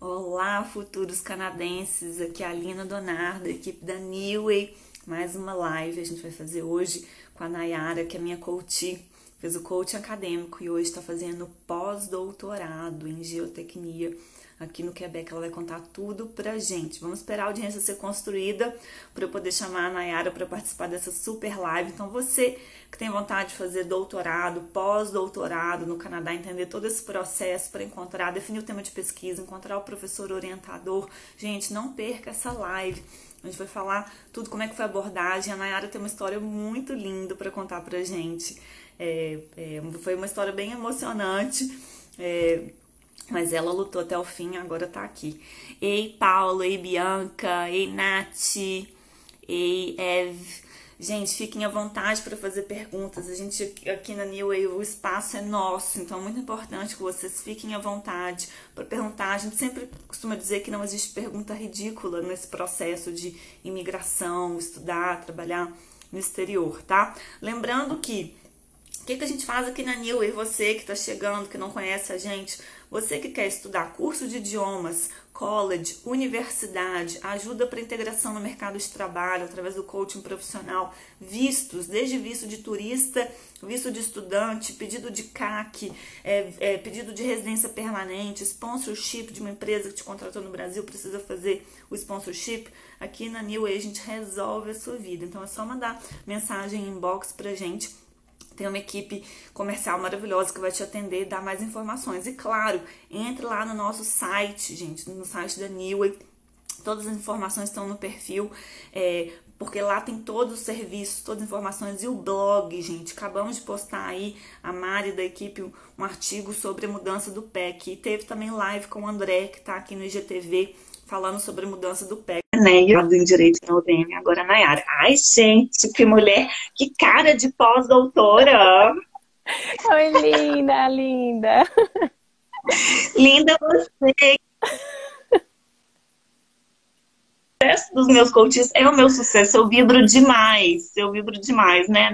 Olá, futuros canadenses. Aqui é a Lina Donardo, equipe da Newway. Mais uma live a gente vai fazer hoje com a Nayara, que é minha coach. Fez o coaching acadêmico e hoje está fazendo pós-doutorado em geotecnia aqui no Quebec. Ela vai contar tudo pra gente. Vamos esperar a audiência ser construída para eu poder chamar a Nayara para participar dessa super live. Então você que tem vontade de fazer doutorado, pós-doutorado no Canadá, entender todo esse processo para encontrar, definir o tema de pesquisa, encontrar o professor orientador. Gente, não perca essa live. A gente vai falar tudo, como é que foi a abordagem. A Nayara tem uma história muito linda para contar pra gente. Foi uma história bem emocionante, mas ela lutou até o fim e agora tá aqui. Ei, Paulo, ei, Bianca, ei, Nath, ei, Eve. Gente, fiquem à vontade para fazer perguntas. A gente aqui na Newway, o espaço é nosso, então é muito importante que vocês fiquem à vontade para perguntar. A gente sempre costuma dizer que não existe pergunta ridícula nesse processo de imigração, estudar, trabalhar no exterior, tá? Lembrando que o que a gente faz aqui na Newway? Você que está chegando, que não conhece a gente, você que quer estudar curso de idiomas, college, universidade, ajuda para integração no mercado de trabalho através do coaching profissional, vistos, desde visto de turista, visto de estudante, pedido de CAC, pedido de residência permanente, sponsorship de uma empresa que te contratou no Brasil, precisa fazer o sponsorship. Aqui na Newway a gente resolve a sua vida. Então é só mandar mensagem inbox pra gente. Tem uma equipe comercial maravilhosa que vai te atender e dar mais informações. E claro, entre lá no nosso site, gente, no site da Newway. Todas as informações estão no perfil, porque lá tem todos os serviços, todas as informações. E o blog, gente, acabamos de postar aí, a Mari da equipe, um artigo sobre a mudança do PEC. E teve também live com o André, que está aqui no IGTV, falando sobre a mudança do PEC. Né, e em Direito na UDM, agora a Nayara. Ai, gente, que mulher, que cara de pós-doutora. Oi, linda, linda. Linda você. O sucesso dos meus coaches é o meu sucesso. Eu vibro demais, né?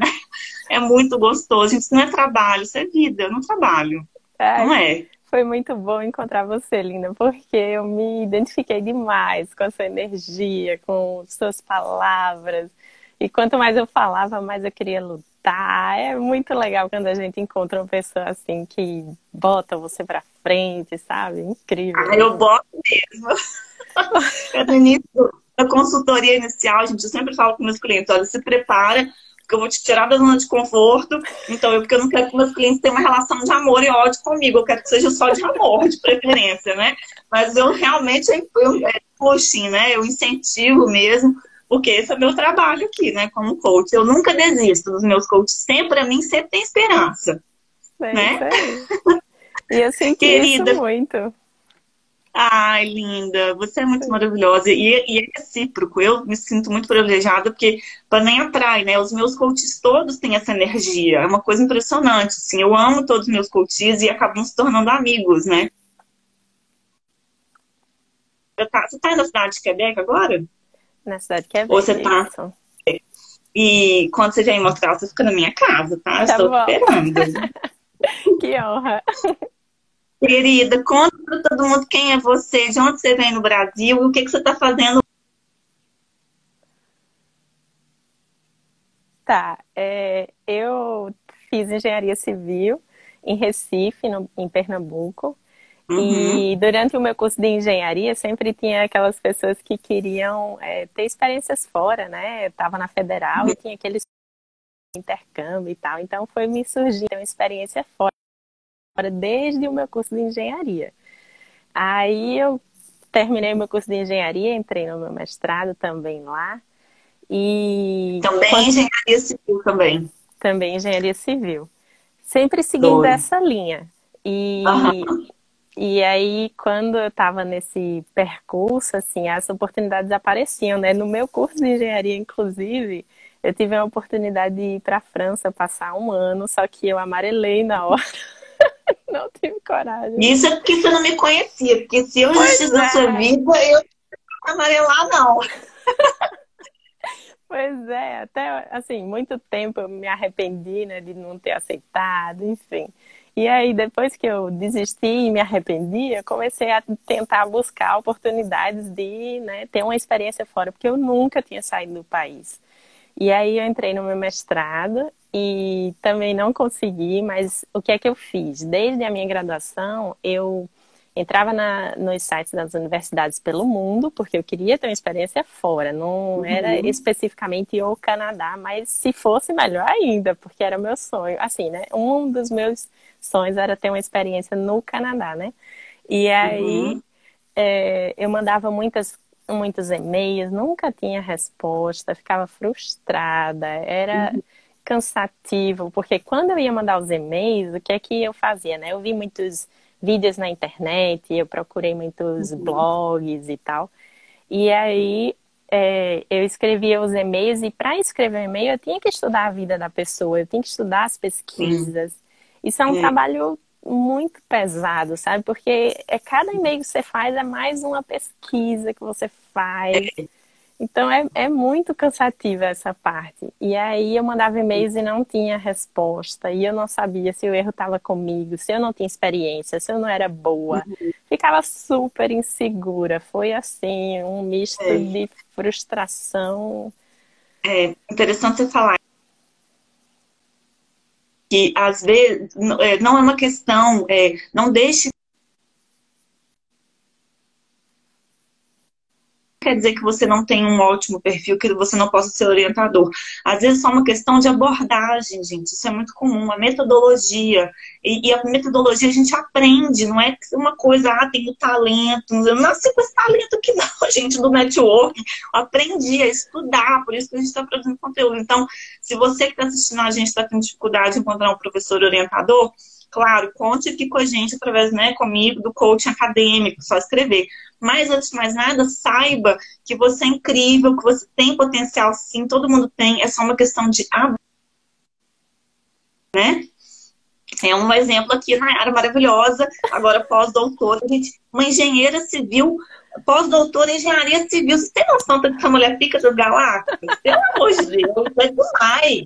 É muito gostoso. Isso não é trabalho, isso é vida, eu não trabalho. Ai, Não é? foi muito bom encontrar você, linda, porque eu me identifiquei demais com a sua energia, com suas palavras. E quanto mais eu falava, mais eu queria lutar. É muito legal quando a gente encontra uma pessoa assim que bota você pra frente, sabe? Incrível. Eu boto mesmo. Eu, no início da consultoria inicial, gente, eu sempre falo com meus clientes, olha, se prepara, porque eu vou te tirar da zona de conforto. Então, porque eu não quero que meus clientes tenham uma relação de amor e ódio comigo, eu quero que seja só de amor, de preferência, né? Mas eu realmente, coaching, né? Eu incentivo mesmo, porque esse é o meu trabalho aqui, né? Como coach. Eu nunca desisto dos meus coaches, sempre, pra mim, sempre tem esperança, É isso né? aí. E eu senti isso Querida, muito. ai, linda, você é muito maravilhosa e é recíproco. Eu me sinto muito privilegiada porque para nem atrai, né? Os meus coaches todos têm essa energia. É uma coisa impressionante, assim. Eu amo todos os meus coaches e acabam se tornando amigos, né? Você tá aí na cidade de Quebec agora? Na cidade de Ou Quebec, você tá? isso. E quando você vier em Montreal, você fica na minha casa, tá? Tá Estou bom. esperando. Que honra. Querida, conta para todo mundo quem é você, de onde você vem no Brasil e o que que você está fazendo. Tá, eu fiz engenharia civil em Recife, em Pernambuco, Uhum. e durante o meu curso de engenharia sempre tinha aquelas pessoas que queriam ter experiências fora, né? Eu estava na Federal e tinha aqueles intercâmbio e tal, então foi me surgir uma experiência fora desde o meu curso de engenharia. Aí eu terminei o meu curso de engenharia, entrei no meu mestrado também lá, e Também engenharia civil também. também engenharia civil. Sempre seguindo Doido. essa linha. E, Aham. e aí, quando eu estava nesse percurso, assim, as oportunidades apareciam, né? No meu curso de engenharia, inclusive, eu tive a oportunidade de ir para a França passar um ano, só que eu amarelei na hora, não tive coragem. Isso é porque você não me conhecia, porque se eu Pois existisse na sua é, vida, eu não ia amarelar, não. pois é. Até, assim, muito tempo eu me arrependi, né, de não ter aceitado, enfim. E aí, depois que eu desisti e me arrependi, eu comecei a tentar buscar oportunidades de, né, ter uma experiência fora, porque eu nunca tinha saído do país. E aí eu entrei no meu mestrado e também não consegui, mas o que é que eu fiz? Desde a minha graduação, eu entrava nos sites das universidades pelo mundo, porque eu queria ter uma experiência fora, não era Uhum. especificamente o Canadá, mas se fosse melhor ainda, porque era meu sonho. Assim, né? Um dos meus sonhos era ter uma experiência no Canadá, né? E aí Uhum. eu mandava muitos e-mails, nunca tinha resposta, ficava frustrada, era Uhum. cansativo, porque quando eu ia mandar os e-mails, o que é que eu fazia, né? Eu vi muitos vídeos na internet, eu procurei muitos Uhum. blogs e tal, e aí eu escrevia os e-mails, e para escrever um e-mail eu tinha que estudar a vida da pessoa, eu tinha que estudar as Sim. pesquisas. Isso é um É, trabalho muito pesado, sabe? Porque cada e-mail que você faz é mais uma pesquisa que você faz. Então é muito cansativa essa parte. E aí eu mandava e-mails e não tinha resposta. E eu não sabia se o erro estava comigo, se eu não tinha experiência, se eu não era boa. Ficava super insegura. Foi assim, um misto é, de frustração. é interessante você falar que às vezes não é uma questão, não deixe. Quer dizer que você não tem um ótimo perfil, que você não possa ser orientador. Às vezes é só uma questão de abordagem, gente. Isso é muito comum, a metodologia. E a metodologia a gente aprende, não é uma coisa, tenho talento. Eu não nasci com esse talento aqui, não, gente, do network. Eu aprendi a estudar, por isso que a gente está produzindo conteúdo. Então, se você que está assistindo a gente está tendo dificuldade de encontrar um professor orientador, claro, conte aqui com a gente através, né, comigo, do coaching acadêmico, só escrever. Mas, antes de mais nada, saiba que você é incrível, que você tem potencial sim, todo mundo tem, é só uma questão de né? É um exemplo aqui na área maravilhosa, agora pós-doutora, uma engenheira civil, pós-doutora em engenharia civil. Você tem noção do que essa mulher fica das galáxias? Pelo amor de Deus, é demais.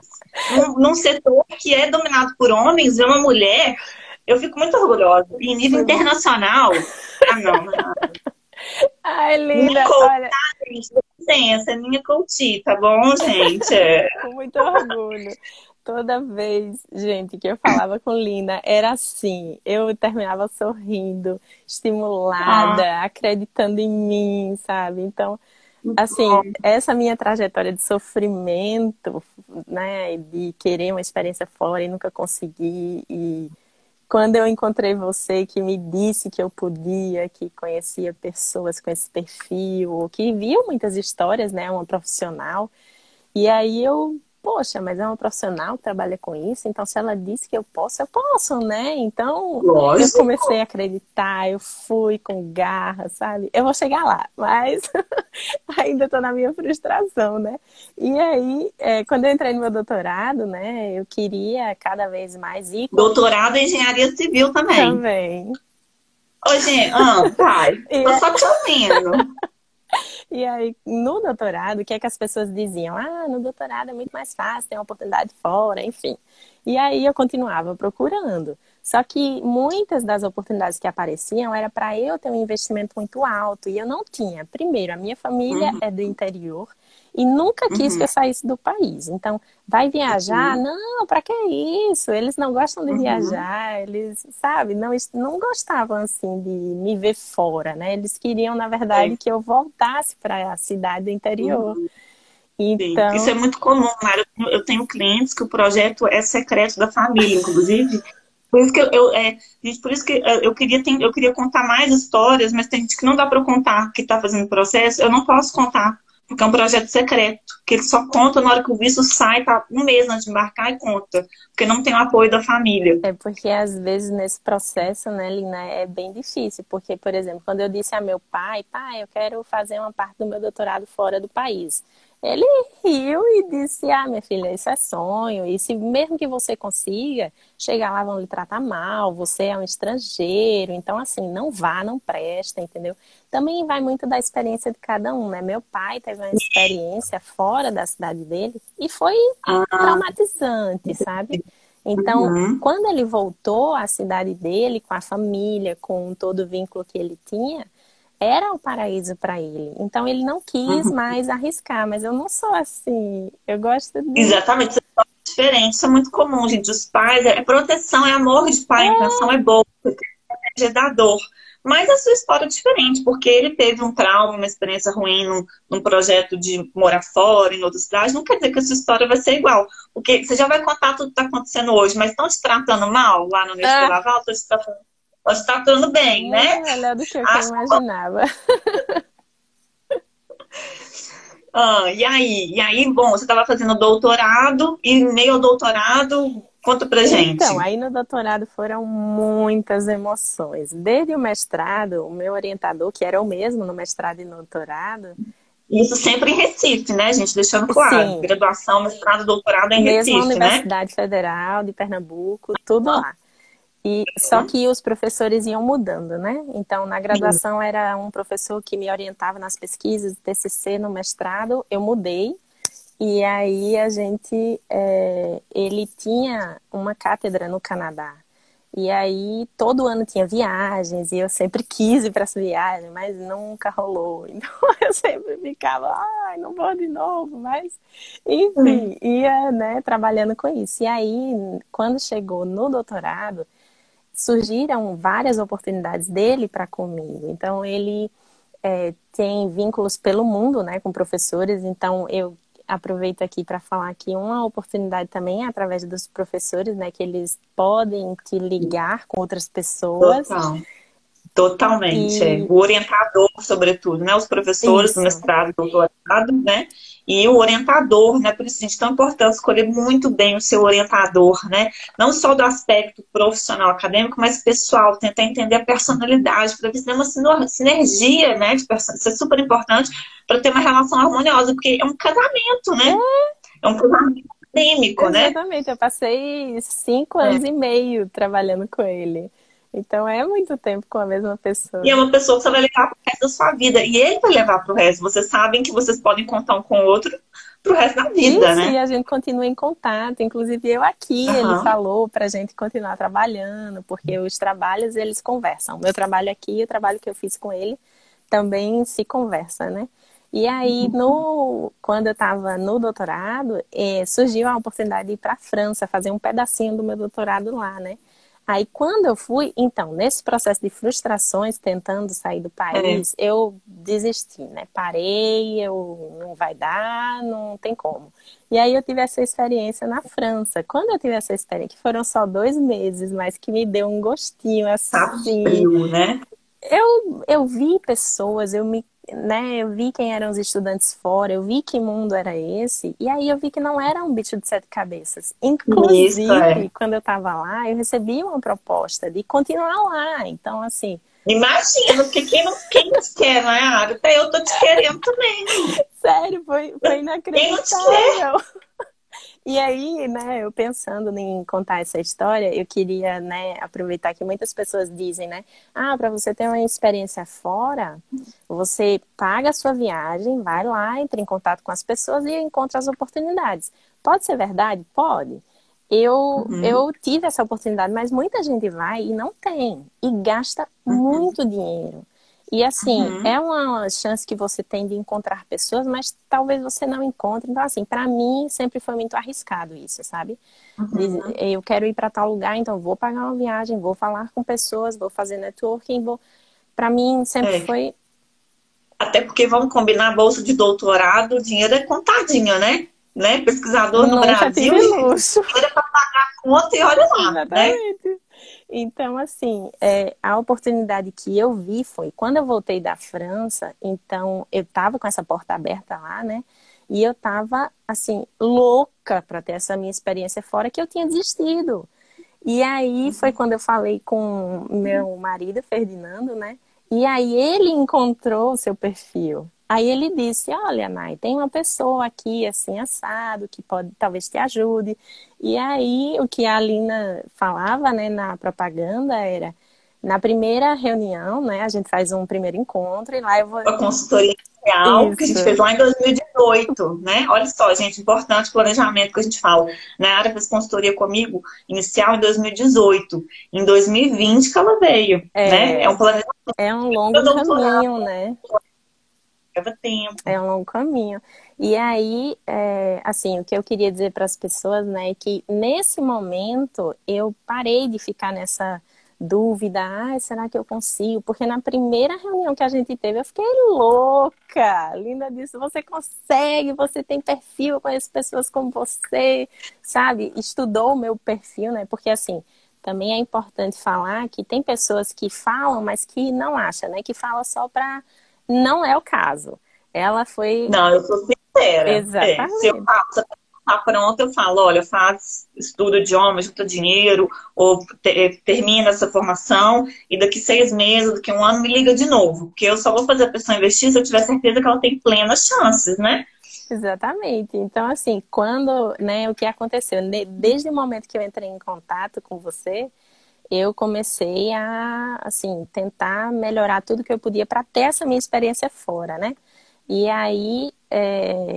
Num setor que é dominado por homens, ver uma mulher, eu fico muito orgulhosa. E em nível internacional, não, não. Ai, Minha linda, coach, olha, gente, dá licença, é minha coach, tá bom, gente? com muito orgulho. Toda vez, gente, que eu falava com Lina, era assim. Eu terminava sorrindo, Ah, estimulada, acreditando em mim, sabe? Então, muito assim, bom. essa minha trajetória de sofrimento, né, de querer uma experiência fora e nunca conseguir, e quando eu encontrei você que me disse que eu podia, que conhecia pessoas com esse perfil, que viu muitas histórias, né, uma profissional, e aí poxa, mas é uma profissional que trabalha com isso, então se ela disse que eu posso, né? Então eu Lógico. comecei a acreditar, eu fui com garra, sabe? Eu vou chegar lá, mas ainda estou na minha frustração, né? E aí, quando eu entrei no meu doutorado, né, eu queria cada vez mais ir com Doutorado em engenharia civil também. também. Ô, gente, vai. E, Tô só te ouvindo. E aí, no doutorado, o que é que as pessoas diziam? Ah, no doutorado é muito mais fácil, tem uma oportunidade fora, enfim. E aí eu continuava procurando. Só que muitas das oportunidades que apareciam era para eu ter um investimento muito alto e eu não tinha. Primeiro, a minha família Uhum, é do interior e nunca quis que uhum, eu saísse do país. Então, vai viajar? uhum, Não, para que isso? Eles não gostam de uhum. viajar, eles, sabe, não gostavam assim de me ver fora, né? Eles queriam, na verdade, É, que eu voltasse para a cidade do interior. uhum, sim. Isso é Então, muito comum, Mara. Eu tenho clientes que o projeto é secreto da família, inclusive. Por isso que gente, por isso que eu queria contar mais histórias, mas tem gente que não dá para eu contar que está fazendo processo, eu não posso contar, porque é um projeto secreto, que ele só conta na hora que o visto sai, tá um mês antes de embarcar e conta, porque não tem o apoio da família. é porque às vezes nesse processo, né, Lina, é bem difícil. Porque, por exemplo, quando eu disse a meu pai, pai, eu quero fazer uma parte do meu doutorado fora do país. Ele riu e disse, minha filha, isso é sonho. E se mesmo que você consiga, chegar lá vão lhe tratar mal, você é um estrangeiro. Então, assim, não vá, não presta, entendeu? Também vai muito da experiência de cada um, né? Meu pai teve uma experiência fora da cidade dele e foi Ah, traumatizante, sabe? Então, Uhum. quando ele voltou à cidade dele, com a família, com todo o vínculo que ele tinha, era um paraíso para ele. Então, ele não quis Uhum. mais arriscar, mas eu não sou assim. Eu gosto de. Exatamente, isso é diferente, isso é muito comum, gente. Os pais, é proteção, é amor de pai, a intenção é boa, é da dor. Mas a sua história é diferente, porque ele teve um trauma, uma experiência ruim num projeto de morar fora, em outra cidade. Não quer dizer que a sua história vai ser igual. Porque você já vai contar tudo que está acontecendo hoje, mas estão te tratando mal lá no Nestlé Ah, Laval? Estão te tratando bem, né? muito melhor do que o que eu Acho. imaginava. E aí, bom, você estava fazendo doutorado e em meio ao doutorado, conta pra Então, gente. aí no doutorado foram muitas emoções. Desde o mestrado, o meu orientador, que era o mesmo no mestrado e no doutorado, Isso sempre em Recife, né, gente? Deixando claro. sim, Graduação, mestrado, doutorado é em mesma Recife, né? Universidade Federal de Pernambuco, tudo lá. E só que os professores iam mudando, né? Então, na graduação era um professor que me orientava nas pesquisas, TCC, no mestrado, eu mudei. E aí ele tinha uma cátedra no Canadá. E aí todo ano tinha viagens e eu sempre quis ir para essa viagem, mas nunca rolou. Então eu sempre ficava, ai, não vou de novo, mas enfim, ia, né, trabalhando com isso. E aí, quando chegou no doutorado, surgiram várias oportunidades dele para comigo. Então ele tem vínculos pelo mundo, né, com professores. Então eu aproveito aqui para falar que uma oportunidade também é através dos professores, né, que eles podem te ligar com outras pessoas. Total. Totalmente, é. E O orientador, sobretudo, né? Os professores do isso, mestrado e doutorado, né? E o orientador, né? Por isso, gente, é tão importante escolher muito bem o seu orientador, né? Não só do aspecto profissional acadêmico, mas pessoal, tentar entender a personalidade, para ver se tem uma sinergia, né? Isso é super importante para ter uma relação harmoniosa, porque é um casamento, né? É um casamento acadêmico, né? exatamente. Eu passei 5 anos É. e meio trabalhando com ele. Então é muito tempo com a mesma E é pessoa. uma pessoa que você vai levar pro resto da sua vida. E ele vai levar pro resto. Vocês sabem que vocês podem contar um com o outro pro resto da vida, Isso, e né? a gente continua em contato. Inclusive eu aqui, ele Aham. falou para a gente continuar trabalhando, porque os trabalhos eles conversam. O meu trabalho aqui e o trabalho que eu fiz com ele também se conversa, né? E aí, quando eu estava no doutorado, surgiu a oportunidade de ir para a França, fazer um pedacinho do meu doutorado lá, né? Aí, quando eu fui, então, nesse processo de frustrações, tentando sair do É. país, eu desisti, né? Parei, não vai dar, não tem como. E aí, eu tive essa experiência na França. Quando eu tive essa experiência, que foram só 2 meses, mas que me deu um gostinho Tá assim. frio, né? Eu vi pessoas, né, eu vi quem eram os estudantes fora, eu vi que mundo era esse, e aí eu vi que não era um bicho de 7 cabeças. Isso, é. Inclusive, quando eu estava lá, eu recebi uma proposta de continuar lá. Então, assim, Imagina, porque quem te quer, né, Ara? Até eu tô te querendo também. sério, foi Quem não te quer? inacreditável. E aí, né, eu pensando em contar essa história, eu queria, né, aproveitar que muitas pessoas dizem, né, para você ter uma experiência fora, você paga a sua viagem, vai lá, entra em contato com as pessoas e encontra as oportunidades. Pode ser verdade? Pode. Uhum, Eu tive essa oportunidade, mas muita gente vai e não tem, e gasta uhum, muito dinheiro. E assim, uhum. é uma chance que você tem de encontrar pessoas, mas talvez você não encontre. Então, assim, para mim sempre foi muito arriscado isso, sabe? Uhum. Eu quero ir para tal lugar, então vou pagar uma viagem, vou falar com pessoas, vou fazer networking, vou. Para mim sempre É. foi. Até porque vamos combinar a bolsa de doutorado, o dinheiro é contadinho, né? Né? Pesquisador no Nunca Brasil, tive luxo. dinheiro é para pagar a conta e olha lá, né? Exatamente. Então, assim, a oportunidade que eu vi foi quando eu voltei da França, então eu tava com essa porta aberta lá, né? E eu tava, assim, louca para ter essa minha experiência fora, que eu tinha desistido. E aí foi quando eu falei com meu marido, Ferdinando, né? E aí ele encontrou o seu perfil. Aí ele disse: Olha, Nai, tem uma pessoa aqui assim assado que pode talvez te ajude. E aí o que a Alina falava, né, na propaganda era: Na primeira reunião, né, a gente faz um primeiro encontro e lá eu vou... A consultoria inicial que a gente fez lá em 2018, né? Olha só, gente, importante o planejamento que a gente fala. Na área fez consultoria comigo inicial em 2018. Em 2020 que ela veio, né? É um planejamento. É um longo caminho, né? Leva tempo. É um longo caminho. E aí, assim, o que eu queria dizer para as pessoas, né, é que nesse momento eu parei de ficar nessa dúvida, será que eu consigo? Porque na primeira reunião que a gente teve, eu fiquei louca. Linda disse, você consegue, você tem perfil, eu conheço pessoas como você, sabe? Estudou o meu perfil, né? Porque assim, também é importante falar que tem pessoas que falam, mas que não acham, né? Que fala só para... Não é o caso. Ela foi... Não, eu sou sincera. Exatamente. Se eu faço, tá pronto, eu falo, olha, faz estudo idioma, junta dinheiro, ou termina essa formação, e daqui 6 meses, daqui 1 ano, me liga de novo. Porque eu só vou fazer a pessoa investir se eu tiver certeza que ela tem plenas chances, né? Exatamente. Então, assim, quando, né, o que aconteceu? Desde o momento que eu entrei em contato com você, eu comecei a, assim, tentar melhorar tudo que eu podia para ter essa minha experiência fora, né? E aí,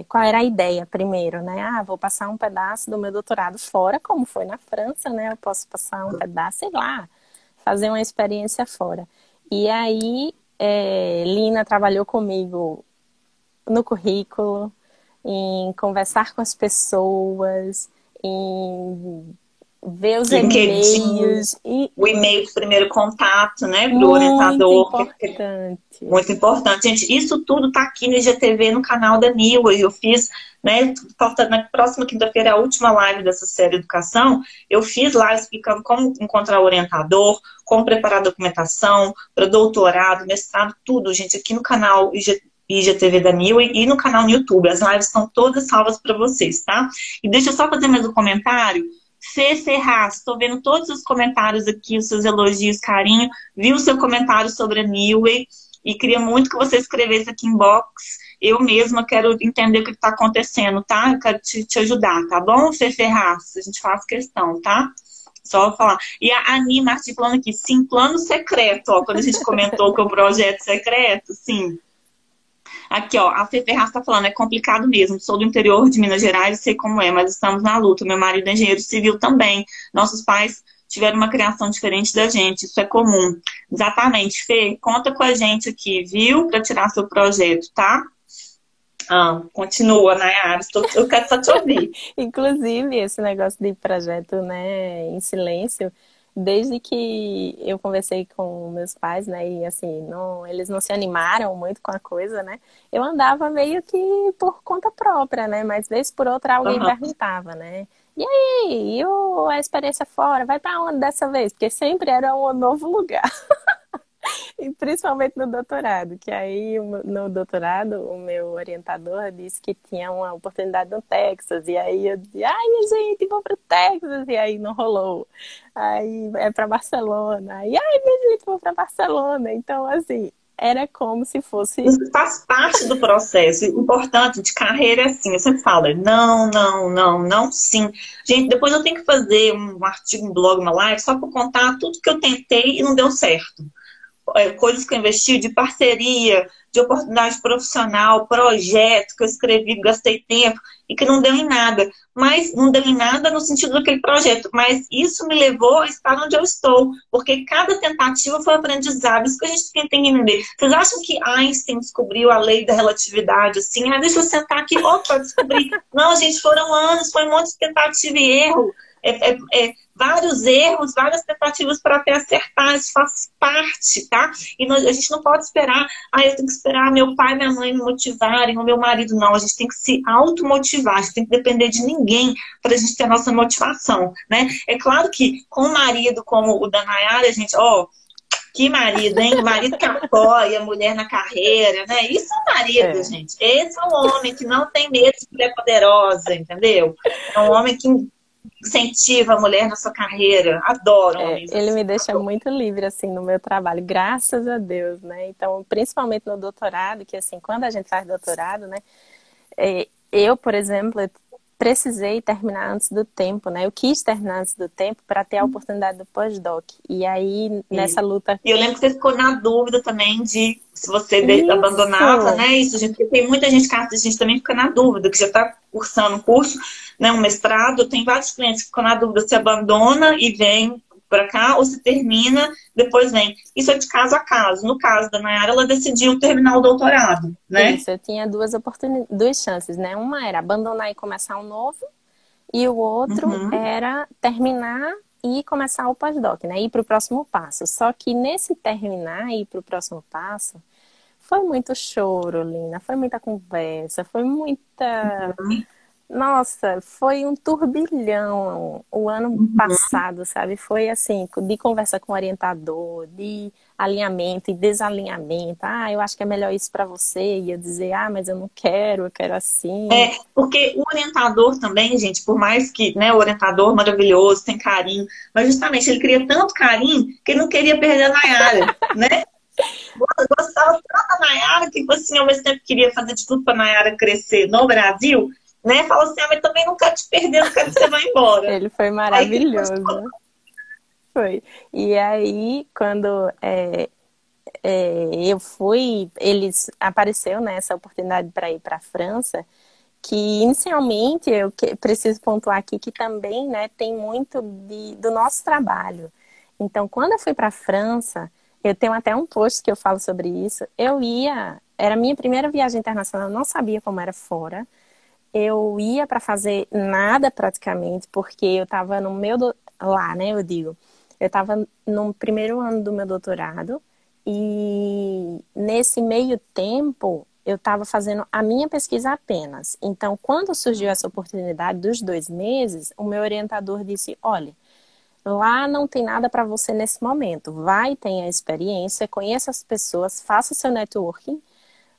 qual era a ideia primeiro, né? Vou passar um pedaço do meu doutorado fora, como foi na França, né? Eu posso passar um pedaço, sei lá, fazer uma experiência fora. E aí, Lina trabalhou comigo no currículo, em conversar com as pessoas, em ver os e-mails. O e-mail do primeiro contato, né, para o orientador. Muito importante. Muito importante. Gente, isso tudo tá aqui no IGTV, no canal da Neway. Eu fiz, né, na próxima quinta-feira, a última live dessa série Educação, eu fiz lá explicando como encontrar o orientador, como preparar a documentação para doutorado, mestrado, tudo, gente, aqui no canal IGTV da Neway e no canal no YouTube. As lives estão todas salvas para vocês, tá? E deixa eu só fazer mais um comentário. Fê Ferraz, estou vendo todos os comentários aqui, os seus elogios, carinho. Vi o seu comentário sobre a Neway e queria muito que você escrevesse aqui em box. Eu mesma quero entender o que está acontecendo, tá? Eu quero te ajudar, tá bom, Fê Ferraz? A gente faz questão, tá? Só falar. E a Ani Martins falando aqui, sim, plano secreto, ó, quando a gente comentou que é o projeto secreto, sim. Aqui, ó, a Fê Ferraz tá falando, é complicado mesmo, sou do interior de Minas Gerais e sei como é, mas estamos na luta. Meu marido é engenheiro civil também. Nossos pais tiveram uma criação diferente da gente, isso é comum. Exatamente, Fê, conta com a gente aqui, viu? Para tirar seu projeto, tá? Continua, Nayara, eu quero só te ouvir. Inclusive, esse negócio de projeto, né, em silêncio, desde que eu conversei com meus pais, né, e assim, eles não se animaram muito com a coisa, né, eu andava meio que por conta própria, né, mas vez por outra alguém perguntava, né, e aí, a experiência fora, vai pra onde dessa vez? Porque sempre era um novo lugar. E principalmente no doutorado, que aí no doutorado o meu orientador disse que tinha uma oportunidade no Texas, e aí eu disse, minha gente, vou pro Texas, e aí não rolou. Aí é pra Barcelona, minha gente, vou pra Barcelona. Então, assim, era como se fosse... Isso faz parte do processo. O importante de carreira é assim, eu sempre falo, não, não, não, não, sim. Gente, depois eu tenho que fazer um artigo, um blog, uma live, só para contar tudo que eu tentei e não deu certo. Coisas que eu investi de parceria, de oportunidade profissional, projeto que eu escrevi, gastei tempo e que não deu em nada. Mas não deu em nada no sentido daquele projeto. Mas isso me levou a estar onde eu estou. Porque cada tentativa foi aprendizado. Isso que a gente tem que entender. Vocês acham que Einstein descobriu a lei da relatividade assim? Deixa eu sentar aqui, opa, descobri. Não, gente, foram anos, foi um monte de tentativa e erro. Vários erros, várias tentativas para até acertar, isso faz parte, tá? E a gente não pode esperar, eu tenho que esperar meu pai e minha mãe me motivarem, o meu marido, não. A gente tem que se automotivar, a gente tem que depender de ninguém para a gente ter a nossa motivação, né? É claro que com um marido como o da Nayara, a gente, que marido, hein? O marido que apoia a mulher na carreira, né? Isso é um marido, gente. Esse é um homem que não tem medo de mulher poderosa, entendeu? É um homem que incentiva a mulher na sua carreira. Adoro homens ele me deixa muito livre, assim, no meu trabalho, graças a Deus, né? Então, principalmente no doutorado, que, assim, quando a gente faz doutorado, né? Eu, por exemplo, precisei terminar antes do tempo, né? Eu quis terminar antes do tempo para ter a oportunidade do pós-doc. E aí, nessa luta... E eu lembro que você ficou na dúvida também de se você abandonava, Isso! né? Isso, gente, porque tem muita gente que a gente também fica na dúvida, que já está cursando um curso, né? Um mestrado. Tem vários clientes que ficam na dúvida se abandona e vem para cá ou se termina, depois vem. Isso é de caso a caso. No caso da Nayara, ela decidiu terminar o doutorado, né? Isso, eu tinha duas chances, né? Uma era abandonar e começar um novo, e o outro era terminar e começar o pós-doc, né? Ir para o próximo passo. Só que nesse terminar e ir para o próximo passo, foi muito choro, Lina, foi muita conversa, foi muita... Nossa, foi um turbilhão o ano passado, sabe? Foi assim, de conversa com o orientador, de alinhamento e desalinhamento. Ah, eu acho que é melhor isso para você. E eu dizer, ah, mas eu não quero, eu quero assim. Porque o orientador também, gente, por mais que, né, o orientador maravilhoso, tem carinho, mas justamente ele queria tanto carinho que ele não queria perder a Nayara, né? Eu gostava tanto da Nayara que, assim, ao mesmo tempo queria fazer de tudo para a Nayara crescer no Brasil, né? Falou assim, mas também não quero te perder, não quero que você vá embora. Ele foi maravilhoso. Foi. E aí, quando eu fui, eles apareceu, né, essa oportunidade para ir para a França, que inicialmente eu preciso pontuar aqui que também, né, tem muito do nosso trabalho. Então, quando eu fui para a França, eu tenho até um post que eu falo sobre isso. Era a minha primeira viagem internacional, eu não sabia como era fora. Eu ia para fazer nada praticamente, porque eu estava no lá, né, eu digo. Eu estava no primeiro ano do meu doutorado e nesse meio tempo eu estava fazendo a minha pesquisa apenas. Então, quando surgiu essa oportunidade dos 2 meses, o meu orientador disse, olha, lá não tem nada para você nesse momento. Vai, tenha a experiência, conheça as pessoas, faça seu networking,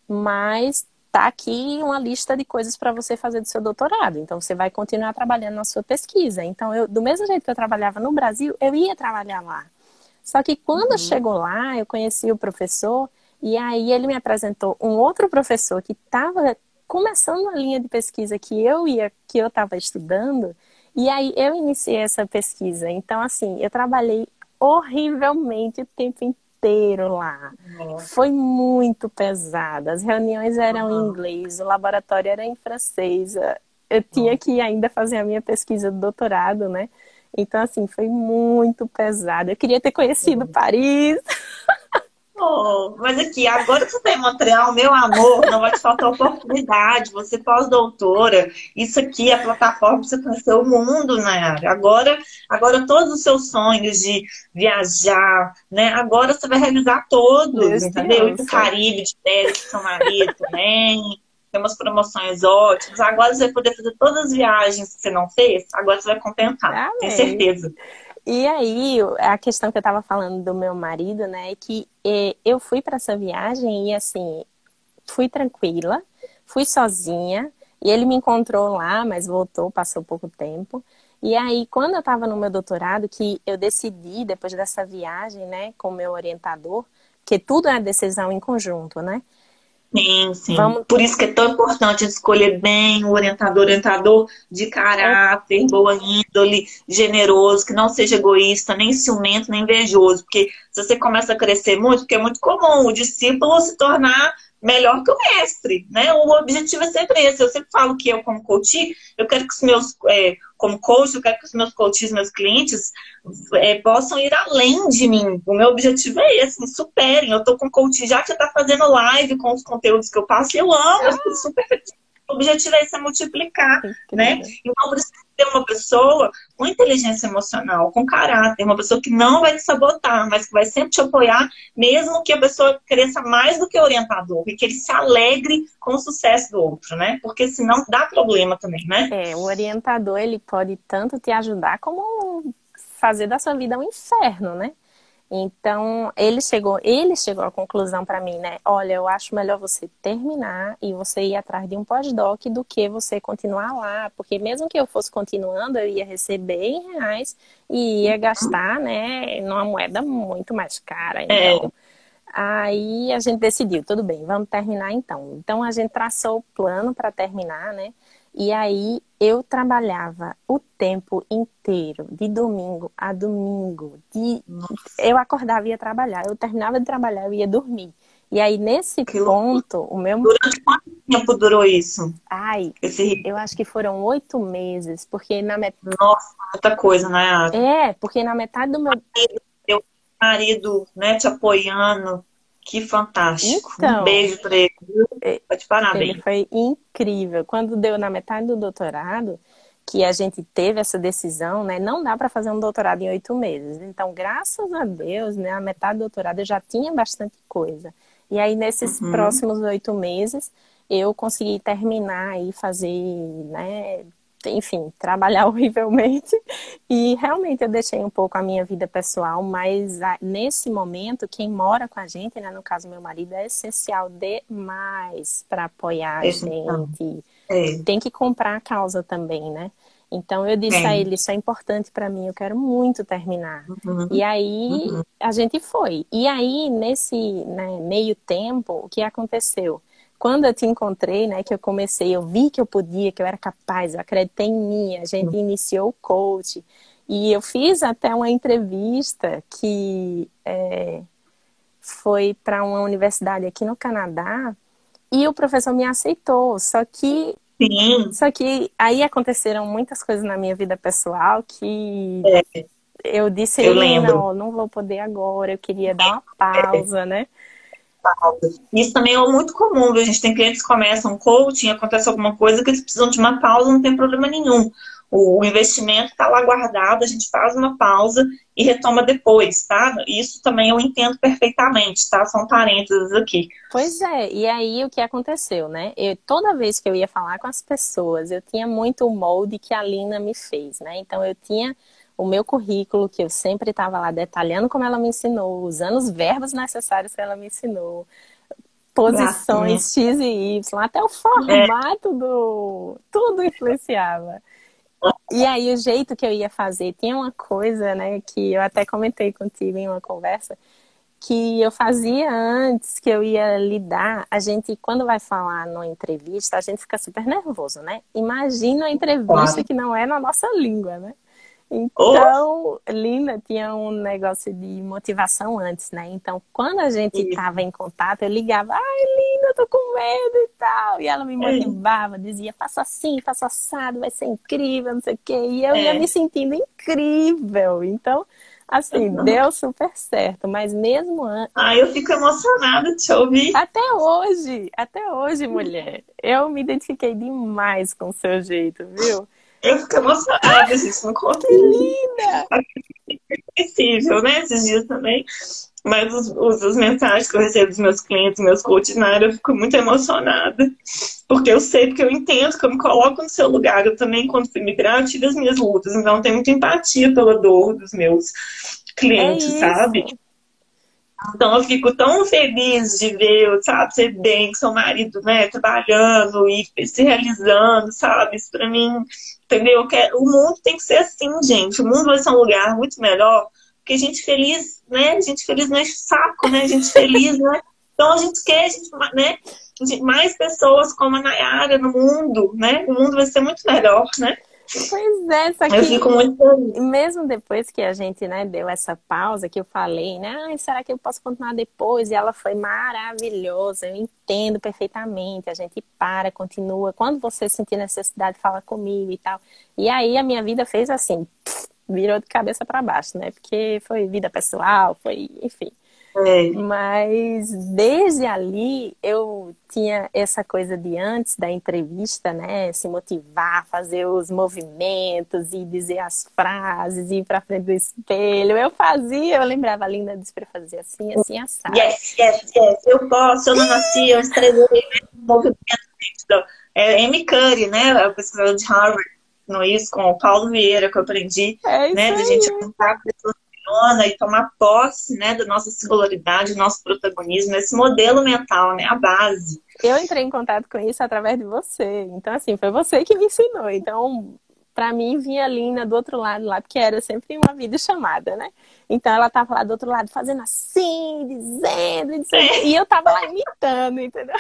mas tá aqui uma lista de coisas para você fazer do seu doutorado. Então, você vai continuar trabalhando na sua pesquisa. Então, do mesmo jeito que eu trabalhava no Brasil, eu ia trabalhar lá. Só que quando chegou lá, eu conheci o professor e aí ele me apresentou um outro professor que estava começando a linha de pesquisa que eu estava estudando. E aí eu iniciei essa pesquisa. Então, assim, eu trabalhei horrivelmente o tempo inteiro lá. Foi muito pesado. As reuniões eram em inglês, o laboratório era em francês. Eu tinha que ainda fazer a minha pesquisa do doutorado, né? Então, assim, foi muito pesado. Eu queria ter conhecido Paris. Mas aqui, agora que você está em Montreal, meu amor, não vai te faltar oportunidade. Você pós-doutora, isso aqui é a plataforma para você conhecer o mundo, Nayara. Agora todos os seus sonhos de viajar, né? Agora você vai realizar todos, Deus entendeu? Ir para o Caribe de férias com seu marido também. Tem umas promoções ótimas. Agora você vai poder fazer todas as viagens que você não fez. Agora você vai compensar, tenho certeza. E aí, a questão que eu tava falando do meu marido, né, é que eu fui para essa viagem e, assim, fui tranquila, fui sozinha, e ele me encontrou lá, mas voltou, passou pouco tempo. E aí, quando eu tava no meu doutorado, que eu decidi, depois dessa viagem, né, com o meu orientador, porque tudo é decisão em conjunto, né? Sim, sim. Por isso que é tão importante escolher bem o orientador de caráter, boa índole, generoso, que não seja egoísta, nem ciumento, nem invejoso. Porque se você começa a crescer muito, porque é muito comum o discípulo se tornar melhor que o mestre, né? O objetivo é sempre esse. Eu sempre falo que eu, como coach, eu quero que os meus, como coach, eu quero que os meus coaches, meus clientes, possam ir além de mim. O meu objetivo é esse, me superem. Eu tô com coach já que tá fazendo live com os conteúdos que eu passo, e eu amo, eu fico super feliz. O objetivo é esse, é multiplicar, né? Então, precisa ter uma pessoa com inteligência emocional, com caráter, uma pessoa que não vai te sabotar, mas que vai sempre te apoiar, mesmo que a pessoa cresça mais do que o orientador, e que ele se alegre com o sucesso do outro, né? Porque senão dá problema também, né? O orientador, ele pode tanto te ajudar como fazer da sua vida um inferno, né? Então, ele chegou à conclusão para mim, né? Olha, eu acho melhor você terminar e você ir atrás de um pós-doc do que você continuar lá. Porque mesmo que eu fosse continuando, eu ia receber em reais e ia gastar, né, numa moeda muito mais cara. Então, aí a gente decidiu, tudo bem, vamos terminar então. Então, a gente traçou o plano para terminar, né? E aí eu trabalhava o tempo inteiro, de domingo a domingo. Eu acordava e ia trabalhar, eu terminava de trabalhar, eu ia dormir. E aí nesse Que loucura. ponto, o meu... Durante quanto tempo durou isso? Ai, Esse ritmo? eu acho que foram 8 meses, porque na Nossa, muita coisa, né? porque na metade do meu... Teu marido, né, te apoiando. Que fantástico. Um Então, beijo pra ele. Tá de ele parabéns. foi incrível. Quando deu na metade do doutorado, que a gente teve essa decisão, né? Não dá para fazer um doutorado em 8 meses. Então, graças a Deus, né? A metade do doutorado eu já tinha bastante coisa. E aí, nesses Uhum. próximos 8 meses, eu consegui terminar e fazer, né? Enfim, trabalhar horrivelmente. E realmente eu deixei um pouco a minha vida pessoal, mas nesse momento, quem mora com a gente, né? No caso, meu marido, é essencial demais para apoiar a Esse, então, gente. é, Tem que comprar a causa também, né? Então eu disse a tem. ele, isso é importante para mim, eu quero muito terminar. E Uhum. aí Uhum. a gente foi. E aí nesse, né, meio tempo, o que aconteceu? Quando eu te encontrei, né, que eu comecei, eu vi que eu podia, que eu era capaz, eu acreditei em mim, a gente iniciou o coach. E eu fiz até uma entrevista que foi para uma universidade aqui no Canadá e o professor me aceitou. Sim, Só que aí aconteceram muitas coisas na minha vida pessoal que é, eu disse, eu Lina, lembro. ó, não vou poder agora, eu queria dar uma pausa, né? Isso também é muito comum, viu? A gente tem clientes que começam um coaching, acontece alguma coisa que eles precisam de uma pausa, não tem problema nenhum. O investimento está lá guardado, a gente faz uma pausa e retoma depois, tá? Isso também eu entendo perfeitamente, tá? São parênteses aqui. Pois é, e aí o que aconteceu, né? Toda vez que eu ia falar com as pessoas, eu tinha muito o molde que a Lina me fez, né? Então eu tinha o meu currículo, que eu sempre estava lá detalhando como ela me ensinou, usando os verbos necessários que ela me ensinou, Gracinha. posições X e Y, até o É, formato tudo influenciava. E aí o jeito que eu ia fazer, tinha uma coisa, né, que eu até comentei contigo em uma conversa, que eu fazia antes, que eu ia lidar. A gente, quando vai falar numa entrevista, a gente fica super nervoso, né? Imagina uma entrevista claro. que não é na nossa língua, né? Oh, Então, Lina tinha um negócio de motivação antes, né? Então, quando a gente isso. estava em contato, eu ligava, ai, Lina, eu tô com medo e tal. E ela me É, motivava, dizia, faça assim, faça assado, vai ser incrível, não sei o quê. E eu ia me é. sentindo incrível. Então, assim, deu super certo. Mas mesmo Eu fico emocionada de te ouvir. até hoje, mulher, eu me identifiquei demais com o seu jeito, viu? Eu fico emocionada, gente, não Que conta. linda! Possível, né? Esses dias também. Mas os mensagens que eu recebo dos meus clientes, meus coaches na área, eu fico muito emocionada. Porque eu sei, porque eu entendo que eu me coloco no seu lugar. Eu também, quando fui migrar, eu tive as minhas lutas. Então, eu tenho muita empatia pela dor dos meus É clientes, sabe? isso. Então, eu fico tão feliz de ver, sabe, você bem, com seu marido, né, trabalhando e se realizando, sabe? Isso pra mim, entendeu? O mundo tem que ser assim, gente. O mundo vai ser um lugar muito melhor, porque gente feliz, né? Gente feliz não é saco, né? Gente feliz, né? Então, a gente quer, né? Mais pessoas como a Nayara no mundo, né? O mundo vai ser muito melhor, né? Pois é, só Eu que fico muito feliz. mesmo depois que a gente, né, deu essa pausa, que eu falei, né, ai, será que eu posso continuar depois? E ela foi maravilhosa, eu entendo perfeitamente, a gente para, continua, quando você sentir necessidade, fala comigo e tal. E aí a minha vida fez assim, virou de cabeça para baixo, né, porque foi vida pessoal, foi, enfim. É, Mas desde ali eu tinha essa coisa de antes da entrevista, né? Se motivar, fazer os movimentos e dizer as frases, ir para frente do espelho. Eu fazia, eu lembrava, a Linda disse para fazer assim, assim, assado. yes, yes, yes, eu posso, eu não nasci, eu estrelei o movimento Amy Cuddy, né, a pesquisadora de Harvard, no isso, com o Paulo Vieira, que eu aprendi, É isso né, da gente aí. aumentar a testosterona e tomar posse, né, da nossa singularidade, do nosso protagonismo, esse modelo mental, né, a base. Eu entrei em contato com isso através de você. Então, assim, foi você que me ensinou. Então, para mim, vinha a Lina do outro lado lá, porque era sempre uma videochamada, né? Então, ela tava lá do outro lado fazendo assim, dizendo, e não sei o quê. E eu tava lá imitando, entendeu?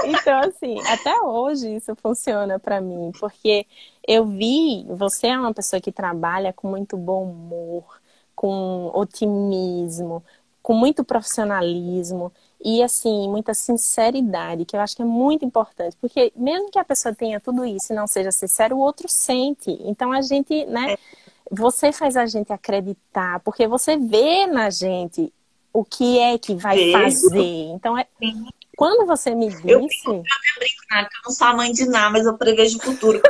Então, assim, até hoje isso funciona para mim, porque eu vi, você é uma pessoa que trabalha com muito bom humor, com otimismo, com muito profissionalismo e, assim, muita sinceridade, que eu acho que é muito importante, porque mesmo que a pessoa tenha tudo isso e não seja sincero, o outro sente. Então, a gente, né, você faz a gente acreditar, porque você vê na gente o que é que vai Vejo, fazer. Então, sim. quando você me Eu disse, brinco, né, que eu não sou a mãe de nada, mas eu prevejo o futuro.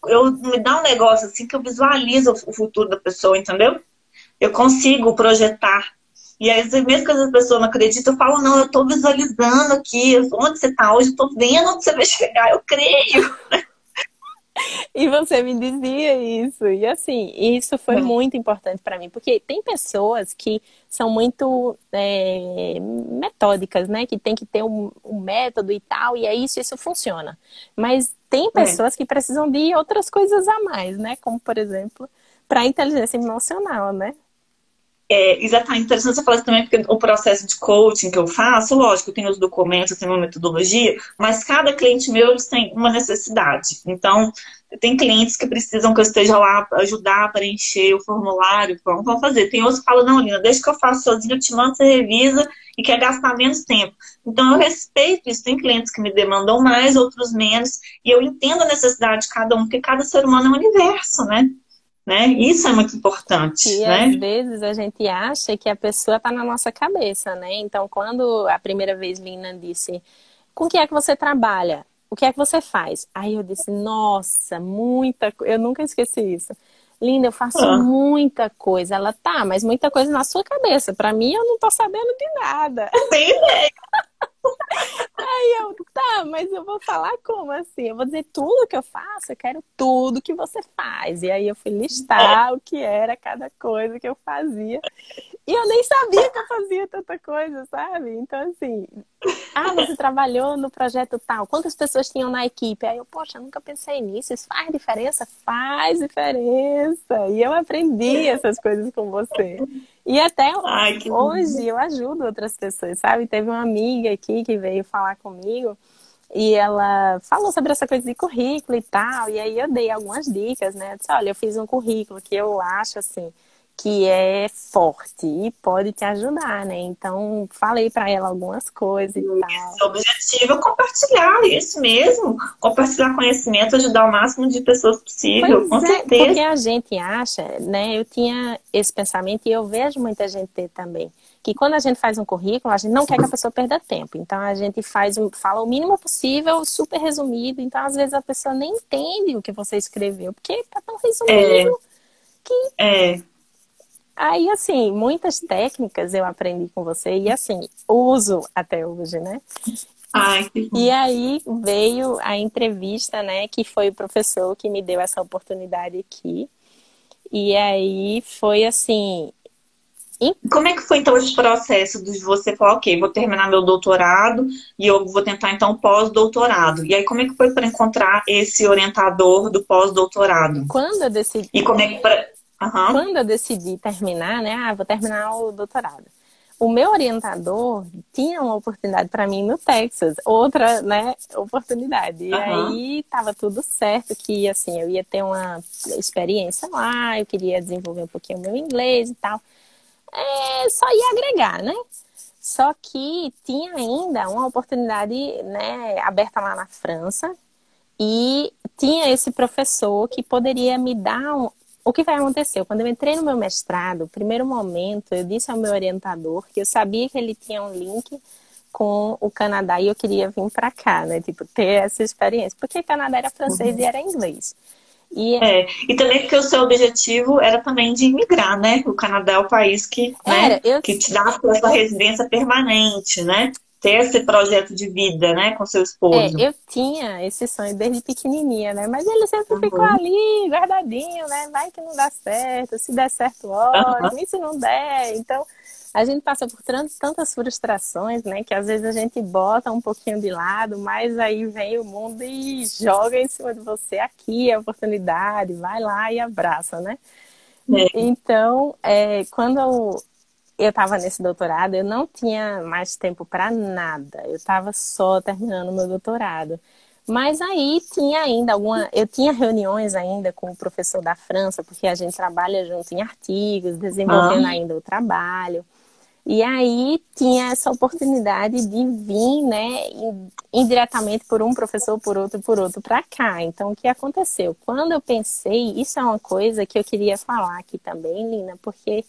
Eu me dá um negócio assim que eu visualizo o futuro da pessoa, entendeu? Eu consigo projetar. E aí, mesmo que as pessoas não acreditam, eu falo, não, eu estou visualizando aqui, onde você está hoje, estou vendo onde você vai chegar, eu creio. e você me dizia isso. E assim, isso foi muito importante para mim, porque tem pessoas que são muito metódicas, né? Que tem que ter um método e tal, e é isso funciona. Mas tem É. pessoas que precisam de outras coisas a mais, né? Como, por exemplo, para inteligência emocional, né? É, exatamente, interessante você falar isso também, porque o processo de coaching que eu faço, lógico, eu tenho os documentos, eu tenho uma metodologia, mas cada cliente meu, eles têm uma necessidade. Então, tem clientes que precisam que eu esteja lá para ajudar a preencher o formulário, vamos fazer. Tem outros que falam, não, Lina, deixa que eu faço sozinho, eu te mando, você revisa e quer gastar menos tempo. Então, eu respeito isso. Tem clientes que me demandam mais, outros menos, e eu entendo a necessidade de cada um, porque cada ser humano é um universo, né? Isso é muito importante, E às né? vezes a gente acha que a pessoa está na nossa cabeça, né? Então, quando a primeira vez Lina disse, com o que é que você trabalha? O que é que você faz? Aí eu disse, nossa, muita coisa. Eu nunca esqueci isso. Linda, eu faço Ah, muita coisa. Ela, tá, mas muita coisa na sua cabeça. Para mim, eu não tô sabendo de nada. tem ideia. Aí eu, tá, mas eu vou falar como assim? Eu vou dizer tudo que eu faço, eu quero tudo que você faz. E aí eu fui listar o que era cada coisa que eu fazia. E eu nem sabia que eu fazia tanta coisa, sabe? Então, assim, você trabalhou no projeto tal. Quantas pessoas tinham na equipe? Aí eu, poxa, nunca pensei nisso. Isso faz diferença? Faz diferença. E eu aprendi essas coisas com você. E até Ai, que lindo. hoje eu ajudo outras pessoas, sabe? Teve uma amiga aqui que veio falar comigo e ela falou sobre essa coisa de currículo e tal. E aí eu dei algumas dicas, né? Eu disse, olha, eu fiz um currículo que eu acho, assim, que é forte e pode te ajudar, né? Então, falei para ela algumas coisas e tal. O objetivo é compartilhar isso mesmo. Compartilhar conhecimento, ajudar o máximo de pessoas possível, com Pois é, porque certeza. a gente acha, né? Eu tinha esse pensamento e eu vejo muita gente ter também, que quando a gente faz um currículo, a gente não quer que a pessoa perda tempo. Então a gente fala o mínimo possível, super resumido. Então às vezes a pessoa nem entende o que você escreveu, porque tá tão É, resumido que é. aí assim, muitas técnicas eu aprendi com você e assim, uso até hoje, né? Ai, que E bom. aí veio a entrevista, né, que foi o professor que me deu essa oportunidade aqui. E aí foi assim, Como é que foi então esse processo de você falar, ok, vou terminar meu doutorado e eu vou tentar então pós-doutorado? E aí como é que foi para encontrar esse orientador do pós-doutorado? quando eu decidi, E como é que para... Aham. quando eu decidi terminar, né, vou terminar o doutorado. O meu orientador tinha uma oportunidade para mim no Texas, outra, né, oportunidade. E Aham. aí tava tudo certo que assim, eu ia ter uma experiência lá, eu queria desenvolver um pouquinho o meu inglês e tal. Só ia agregar, né? Só que tinha ainda uma oportunidade, né, aberta lá na França e tinha esse professor que poderia me dar o que vai acontecer. Quando eu entrei no meu mestrado, no primeiro momento, eu disse ao meu orientador que eu sabia que ele tinha um link com o Canadá e eu queria vir para cá, né? Tipo, ter essa experiência. Porque o Canadá era francês e era inglês. E É, e também porque o seu objetivo era também de imigrar, né? O Canadá é o país que, era, né, eu que te dá a sua residência permanente, né? Ter esse projeto de vida, né, com seu esposo. Eu tinha esse sonho desde pequenininha, né? Mas ele sempre ficou Uhum. ali, guardadinho, né? Vai que não dá certo. Se der certo, Aham. ótimo. E se não der? Então, a gente passa por tantas frustrações, né? Que às vezes a gente bota um pouquinho de lado, mas aí vem o mundo e joga em cima de você. Aqui é a oportunidade, vai lá e abraça, né? É. Então, quando eu estava nesse doutorado, eu não tinha mais tempo para nada. Eu estava só terminando meu doutorado. Mas aí tinha ainda eu tinha reuniões ainda com o professor da França, porque a gente trabalha junto em artigos, desenvolvendo ainda o trabalho. E aí tinha essa oportunidade de vir, né, indiretamente por um professor, por outro para cá. Então, o que aconteceu? Quando eu pensei, isso é uma coisa que eu queria falar aqui também, Lina, porque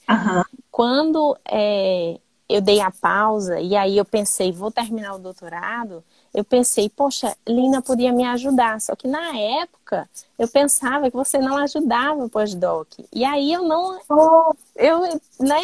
quando eu dei a pausa e aí eu pensei, vou terminar o doutorado, eu pensei, poxa, Lina podia me ajudar. Só que na época eu pensava que você não ajudava o pós-doc. E aí eu não, né?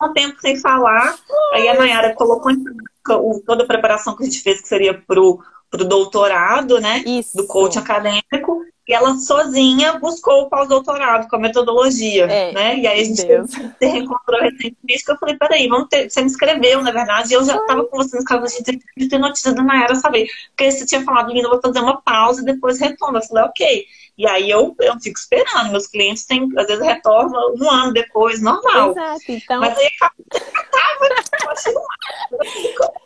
Um tempo sem falar, aí a Nayara colocou em prática toda a preparação que a gente fez, que seria pro doutorado, né? Isso. Do coaching acadêmico, e ela sozinha buscou o pós-doutorado com a metodologia, né? E aí a gente se reencontrou recentemente, que eu falei, peraí, você me escreveu, na verdade, e eu já estava com você nos casos de ter notícia da Nayara, saber, porque você tinha falado, Lina, eu vou fazer uma pausa e depois retomo. Eu falei, ok. E aí eu fico esperando, meus clientes às vezes retornam um ano depois, normal. Exato, então... Mas aí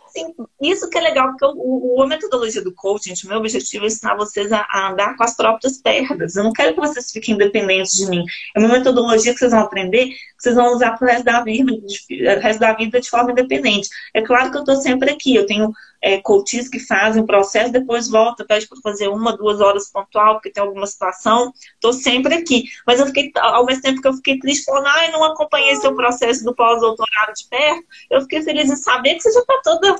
assim, isso que é legal, porque a metodologia do coaching, gente, o meu objetivo é ensinar vocês a andar com as próprias pernas. Eu não quero que vocês fiquem independentes de mim. É uma metodologia que vocês vão aprender, que vocês vão usar pro resto da vida de forma independente. É claro que eu estou sempre aqui, eu tenho coaches que fazem o processo, depois volta, pede para fazer 1, 2 horas pontual, porque tem alguma situação, estou sempre aqui. Mas eu fiquei, ao mesmo tempo que eu fiquei triste, falando, não acompanhei seu processo do pós-doutorado de perto, eu fiquei feliz em saber que você já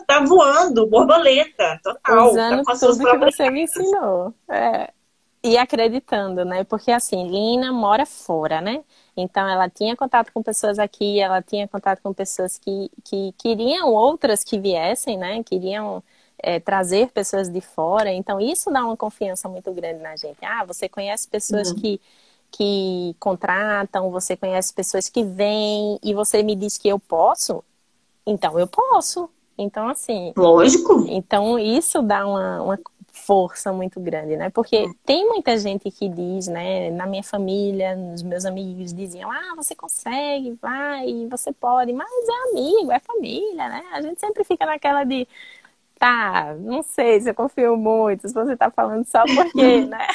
tá voando, borboleta, total. Usando tá com tudo que você me ensinou. E acreditando, né? Porque assim, Lina mora fora, né? Então ela tinha contato com pessoas aqui, ela tinha contato com pessoas que queriam outras que viessem, né? Queriam trazer pessoas de fora. Então isso dá uma confiança muito grande na gente. Você conhece pessoas que contratam, você conhece pessoas que vêm e você me diz que eu posso, então eu posso. Então, assim... Lógico. Então, isso dá uma força muito grande, né? Porque tem muita gente que diz, né? Na minha família, nos meus amigos diziam, você consegue, vai, você pode. Mas é amigo, é família, né? A gente sempre fica naquela de... não sei se eu confio muito, se você tá falando só porque, né?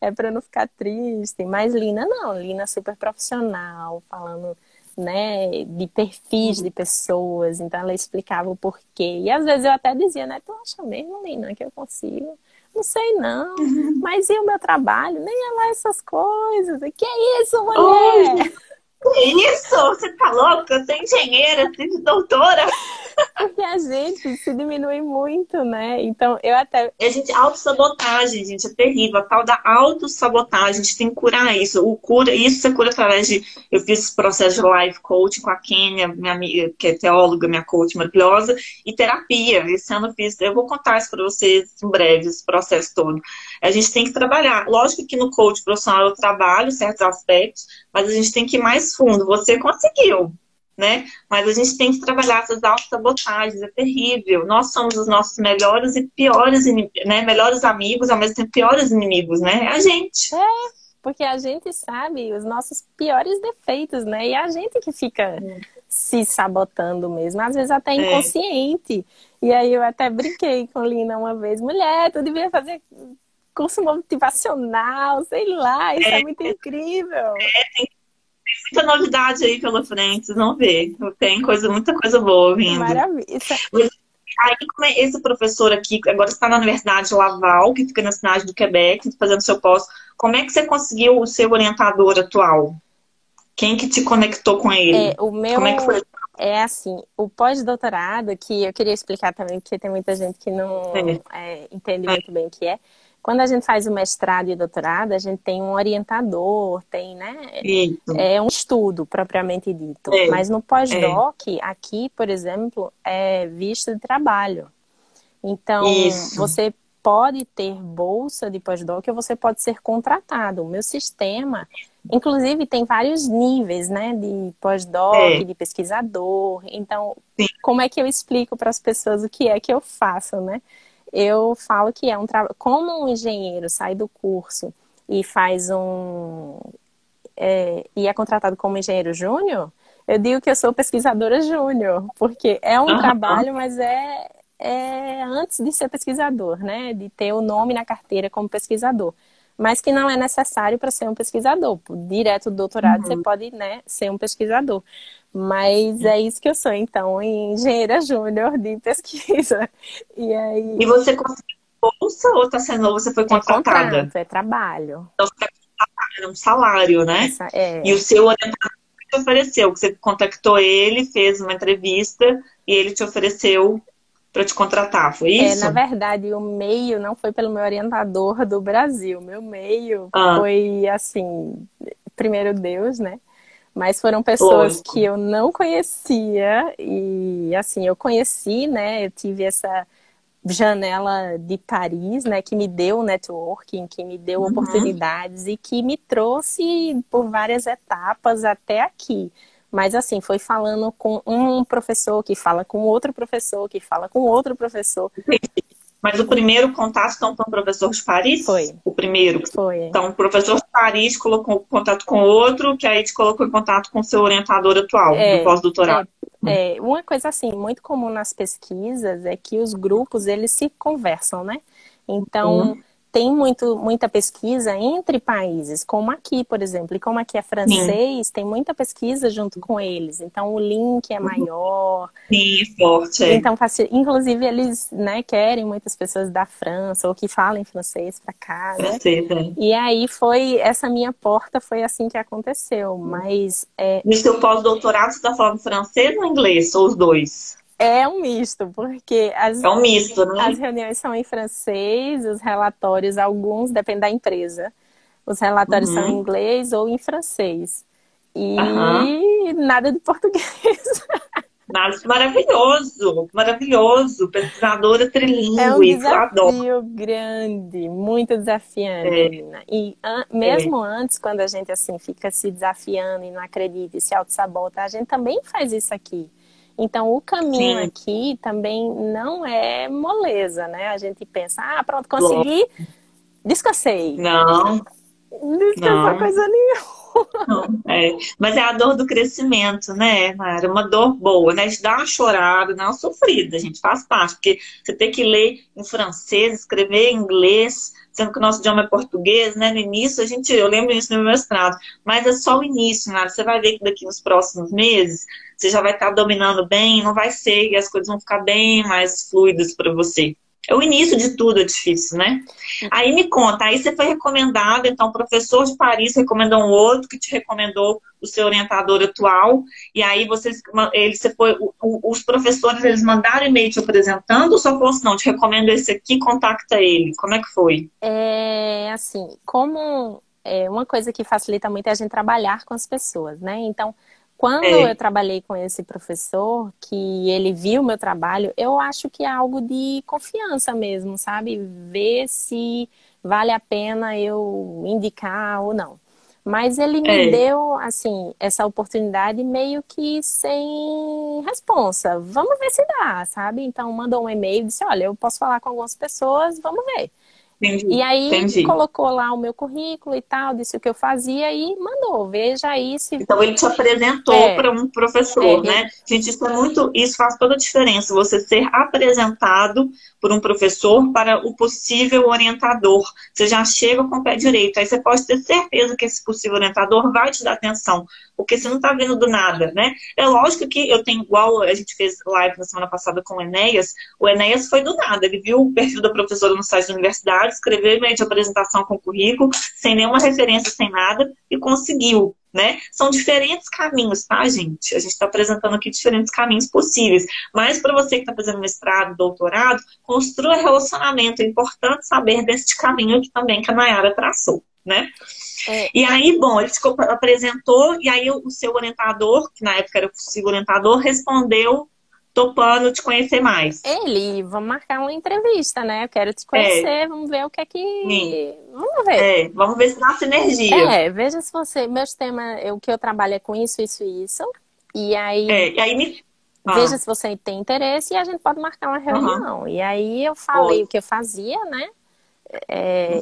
É pra não ficar triste. Mas Lina não, Lina é super profissional, falando... né, de perfis de pessoas, então ela explicava o porquê, e às vezes eu até dizia, né, tu acha mesmo, Lina, que eu consigo? Não sei não, mas e o meu trabalho? Nem é lá essas coisas, que é isso, mulher? Que isso? Você tá louca? Eu sou engenheira, sou doutora. Porque a gente se diminui muito, né? Então, eu até... Autossabotagem, gente, é terrível. A tal da autossabotagem, a gente tem que curar isso. Isso você cura através de... Eu fiz esse processo de life coaching com a Kênia, minha amiga, que é teóloga, minha coach maravilhosa, e terapia. Esse ano eu fiz... Eu vou contar isso pra vocês em breve, esse processo todo. A gente tem que trabalhar. Lógico que no coaching profissional eu trabalho certos aspectos, mas a gente tem que ir mais fundo. Você conseguiu, né? Mas a gente tem que trabalhar essas autossabotagens, é terrível. Nós somos os nossos melhores e piores inimigos, né? Melhores amigos, ao mesmo tempo piores inimigos, né? É a gente. Porque a gente sabe os nossos piores defeitos, né? E a gente que fica se sabotando mesmo, às vezes até inconsciente. E aí eu até brinquei com Lina uma vez, mulher, tu devia fazer curso motivacional, sei lá, isso é muito incrível. Tem muita novidade aí pela frente, vocês vão ver. Tem muita coisa boa vindo. Maravilha. Aí, como é esse professor aqui, agora está na Universidade Laval, que fica na cidade do Quebec, fazendo seu pós, como é que você conseguiu o seu orientador atual? Quem que te conectou com ele? Como é que foi? É assim, o pós-doutorado, que eu queria explicar também, porque tem muita gente que não entende muito bem o que é. Quando a gente faz o mestrado e o doutorado, a gente tem um orientador, tem, né? É um estudo, propriamente dito. Mas no pós-doc, aqui, por exemplo, é visto de trabalho. Então, você pode ter bolsa de pós-doc ou você pode ser contratado. O meu sistema, inclusive, tem vários níveis, né? De pós-doc, de pesquisador. Então, como é que eu explico para as pessoas o que é que eu faço, né? Eu falo que é um trabalho... Como um engenheiro sai do curso e faz e é contratado como engenheiro júnior, Eu digo que eu sou pesquisadora júnior, porque é um Aham. trabalho, mas é antes de ser pesquisador, né? De ter o nome na carteira como pesquisador. Mas que não é necessário para ser um pesquisador. Direto do doutorado você Uhum. pode, né, ser um pesquisador. Mas é isso que eu sou, então, engenheira júnior de pesquisa. E E aí você conseguiu bolsa ou tá sendo, ou você foi é contratada? contrato, é trabalho. Então, você era um salário, né? Essa E o é. seu orientador te ofereceu, que você contactou ele, fez uma entrevista e ele te ofereceu para te contratar, foi Na isso? verdade, o meio não foi pelo meu orientador do Brasil. Meu meio Ah, foi assim, primeiro Deus, né? Mas foram pessoas lógico. que eu não conhecia e assim, eu conheci, né? Eu tive essa janela de Paris, né, que me deu networking, que me deu Uhum. oportunidades e que me trouxe por várias etapas até aqui. Mas assim, foi falando com um professor que fala com outro professor, que fala com outro professor. Mas o primeiro contato então com o professor de Paris? Foi, O primeiro. foi. Então, o professor de Paris colocou contato com outro, que aí te colocou em contato com o seu orientador atual, do É, pós-doutorado. é, uma coisa assim, muito comum nas pesquisas é que os grupos, eles se conversam, né? Então, Uhum. tem muita pesquisa entre países, como aqui, por exemplo, e como aqui é Sim, francês, tem muita pesquisa junto com eles. Então, o link é maior. sim, forte, é. Então, inclusive, eles, né, querem muitas pessoas da França ou que falem francês para cá, né? Francês, é. E aí foi, essa minha porta foi assim que aconteceu, mas No seu pós-doutorado, você está falando francês ou inglês? Ou os dois? é um misto, porque É um misto, as né? reuniões são em francês, os relatórios, alguns, depende da empresa, os relatórios são em Uhum. inglês ou em francês. Aham. E nada de português. Mas maravilhoso, maravilhoso. Pesquisadora É um trilingue, que eu adoro. desafio grande, muito desafiante, É, Nina. E é, mesmo antes, quando a gente assim fica se desafiando e não acredita e se auto-sabota, a gente também faz isso aqui. Então, o caminho sim, aqui também não é moleza, né? A gente pensa, ah, pronto, lógico. consegui, descansei. Não, Não descansou não. coisa nenhuma. Não, é. Mas é a dor do crescimento, né, Mara? Uma dor boa, né? A gente dá uma chorada, dá uma sofrida, a gente faz parte, porque você tem que ler em francês, escrever em inglês, sendo que o nosso idioma é português, né? No início, eu lembro isso no meu mestrado, mas é só o início, Mara. Você vai ver que daqui nos próximos meses você já vai estar dominando bem, não vai ser, e as coisas vão ficar bem mais fluidas para você. É o início de tudo é difícil, né? Aí me conta, aí você foi recomendado, então o professor de Paris recomendou um outro que te recomendou o seu orientador atual, e aí você foi, os professores eles mandaram e-mail te apresentando, ou só falou assim, não, te recomendo esse aqui, contacta ele. Como é que foi? É assim, como uma coisa que facilita muito é a gente trabalhar com as pessoas, né? Então, quando eu É, trabalhei com esse professor, que ele viu o meu trabalho, eu acho que é algo de confiança mesmo, sabe? Ver se vale a pena eu indicar ou não. Mas ele me é. deu, assim, essa oportunidade meio que sem responsa. Vamos ver se dá, sabe? Então, mandou um e-mail, disse, olha, eu posso falar com algumas pessoas, vamos ver. E Entendi, aí entendi. colocou lá o meu currículo e tal, disse o que eu fazia e mandou. Veja aí se. Então ele te apresentou É, para um professor, é, né? Gente, isso faz toda a diferença, você ser apresentado por um professor para o possível orientador. Você já chega com o pé direito, aí você pode ter certeza que esse possível orientador vai te dar atenção, porque você não está vindo do nada, né? É lógico que eu tenho, igual a gente fez live na semana passada com o Enéas foi do nada, ele viu o perfil da professora no site da universidade, escreveu e-mail de apresentação com o currículo, sem nenhuma referência, sem nada, e conseguiu. Né? São diferentes caminhos, tá, gente? A gente está apresentando aqui diferentes caminhos possíveis. Mas para você que está fazendo mestrado, doutorado, construa relacionamento. É importante saber deste caminho aqui também que a Nayara traçou, né? é, E aí, bom, ele te apresentou, e aí o seu orientador, que na época era o possível orientador, respondeu topando te conhecer mais. ele, vamos marcar uma entrevista, né? Eu quero te É, conhecer, vamos ver o que é sim. que. Vamos ver. Vamos ver se dá sinergia. Veja se você. Meus temas, o que eu trabalho é com isso, isso e isso. E aí, E aí me. veja Ah, se você tem interesse e a gente pode marcar uma aham, reunião. E aí eu falei o ótimo. que eu fazia, né?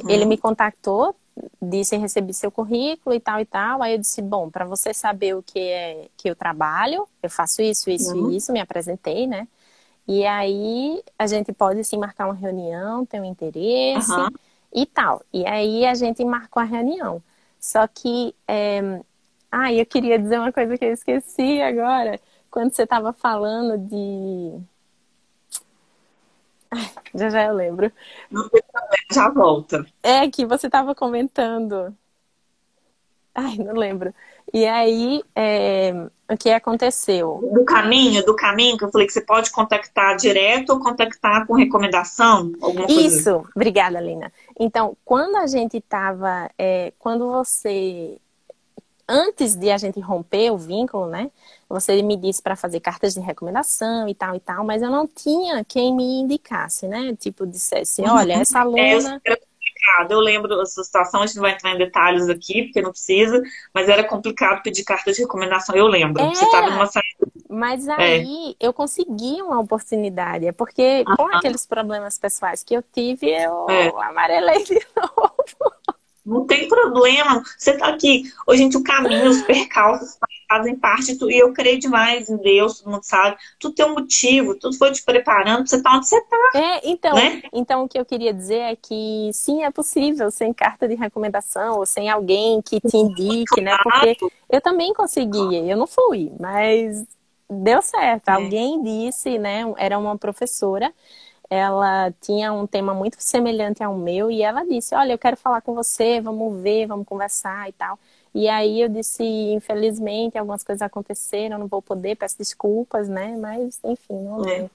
Ele me Uhum, contactou disse, recebi seu currículo e tal e tal. Aí eu disse, bom, para você saber o que é que eu trabalho, eu faço isso, isso e isso, me apresentei, né? E aí a gente pode sim marcar uma reunião, tem um interesse Aham. e tal. E aí a gente marcou a reunião. Só que, eu queria dizer uma coisa que eu esqueci agora. Quando você estava falando de... Já já eu lembro. Não tem problema, já volta. É que você estava comentando. Ai, não lembro. E aí, o que aconteceu? Do caminho, que eu falei que você pode contactar direto ou contactar com recomendação, alguma coisa. Isso, obrigada, Lina. Então, quando a gente estava, antes de a gente romper o vínculo, né? Você me disse para fazer cartas de recomendação e tal, mas eu não tinha quem me indicasse, né? Tipo, dissesse, olha, essa aluna... Era complicado. Eu lembro essa situação, a gente não vai entrar em detalhes aqui, porque não precisa, mas era complicado pedir carta de recomendação, eu lembro. Você estava numa saída. Mas aí eu consegui uma oportunidade, é porque com aqueles problemas pessoais que eu tive, eu amarelei de novo. Não tem problema. Você tá aqui. Ô, gente, o caminho, os percalços fazem parte. E eu creio demais em Deus, todo mundo sabe. Tudo tem um motivo, tudo foi te preparando pra você estar onde você tá. Então o que eu queria dizer é que sim, é possível, sem carta de recomendação, ou sem alguém que te indique, né? Porque eu também conseguia, eu não fui, mas deu certo. Alguém disse, né? Era uma professora. Ela tinha um tema muito semelhante ao meu e ela disse, olha, eu quero falar com você, vamos ver, vamos conversar e tal. E aí eu disse, infelizmente, algumas coisas aconteceram, não vou poder, peço desculpas, né? Mas, enfim, não deu.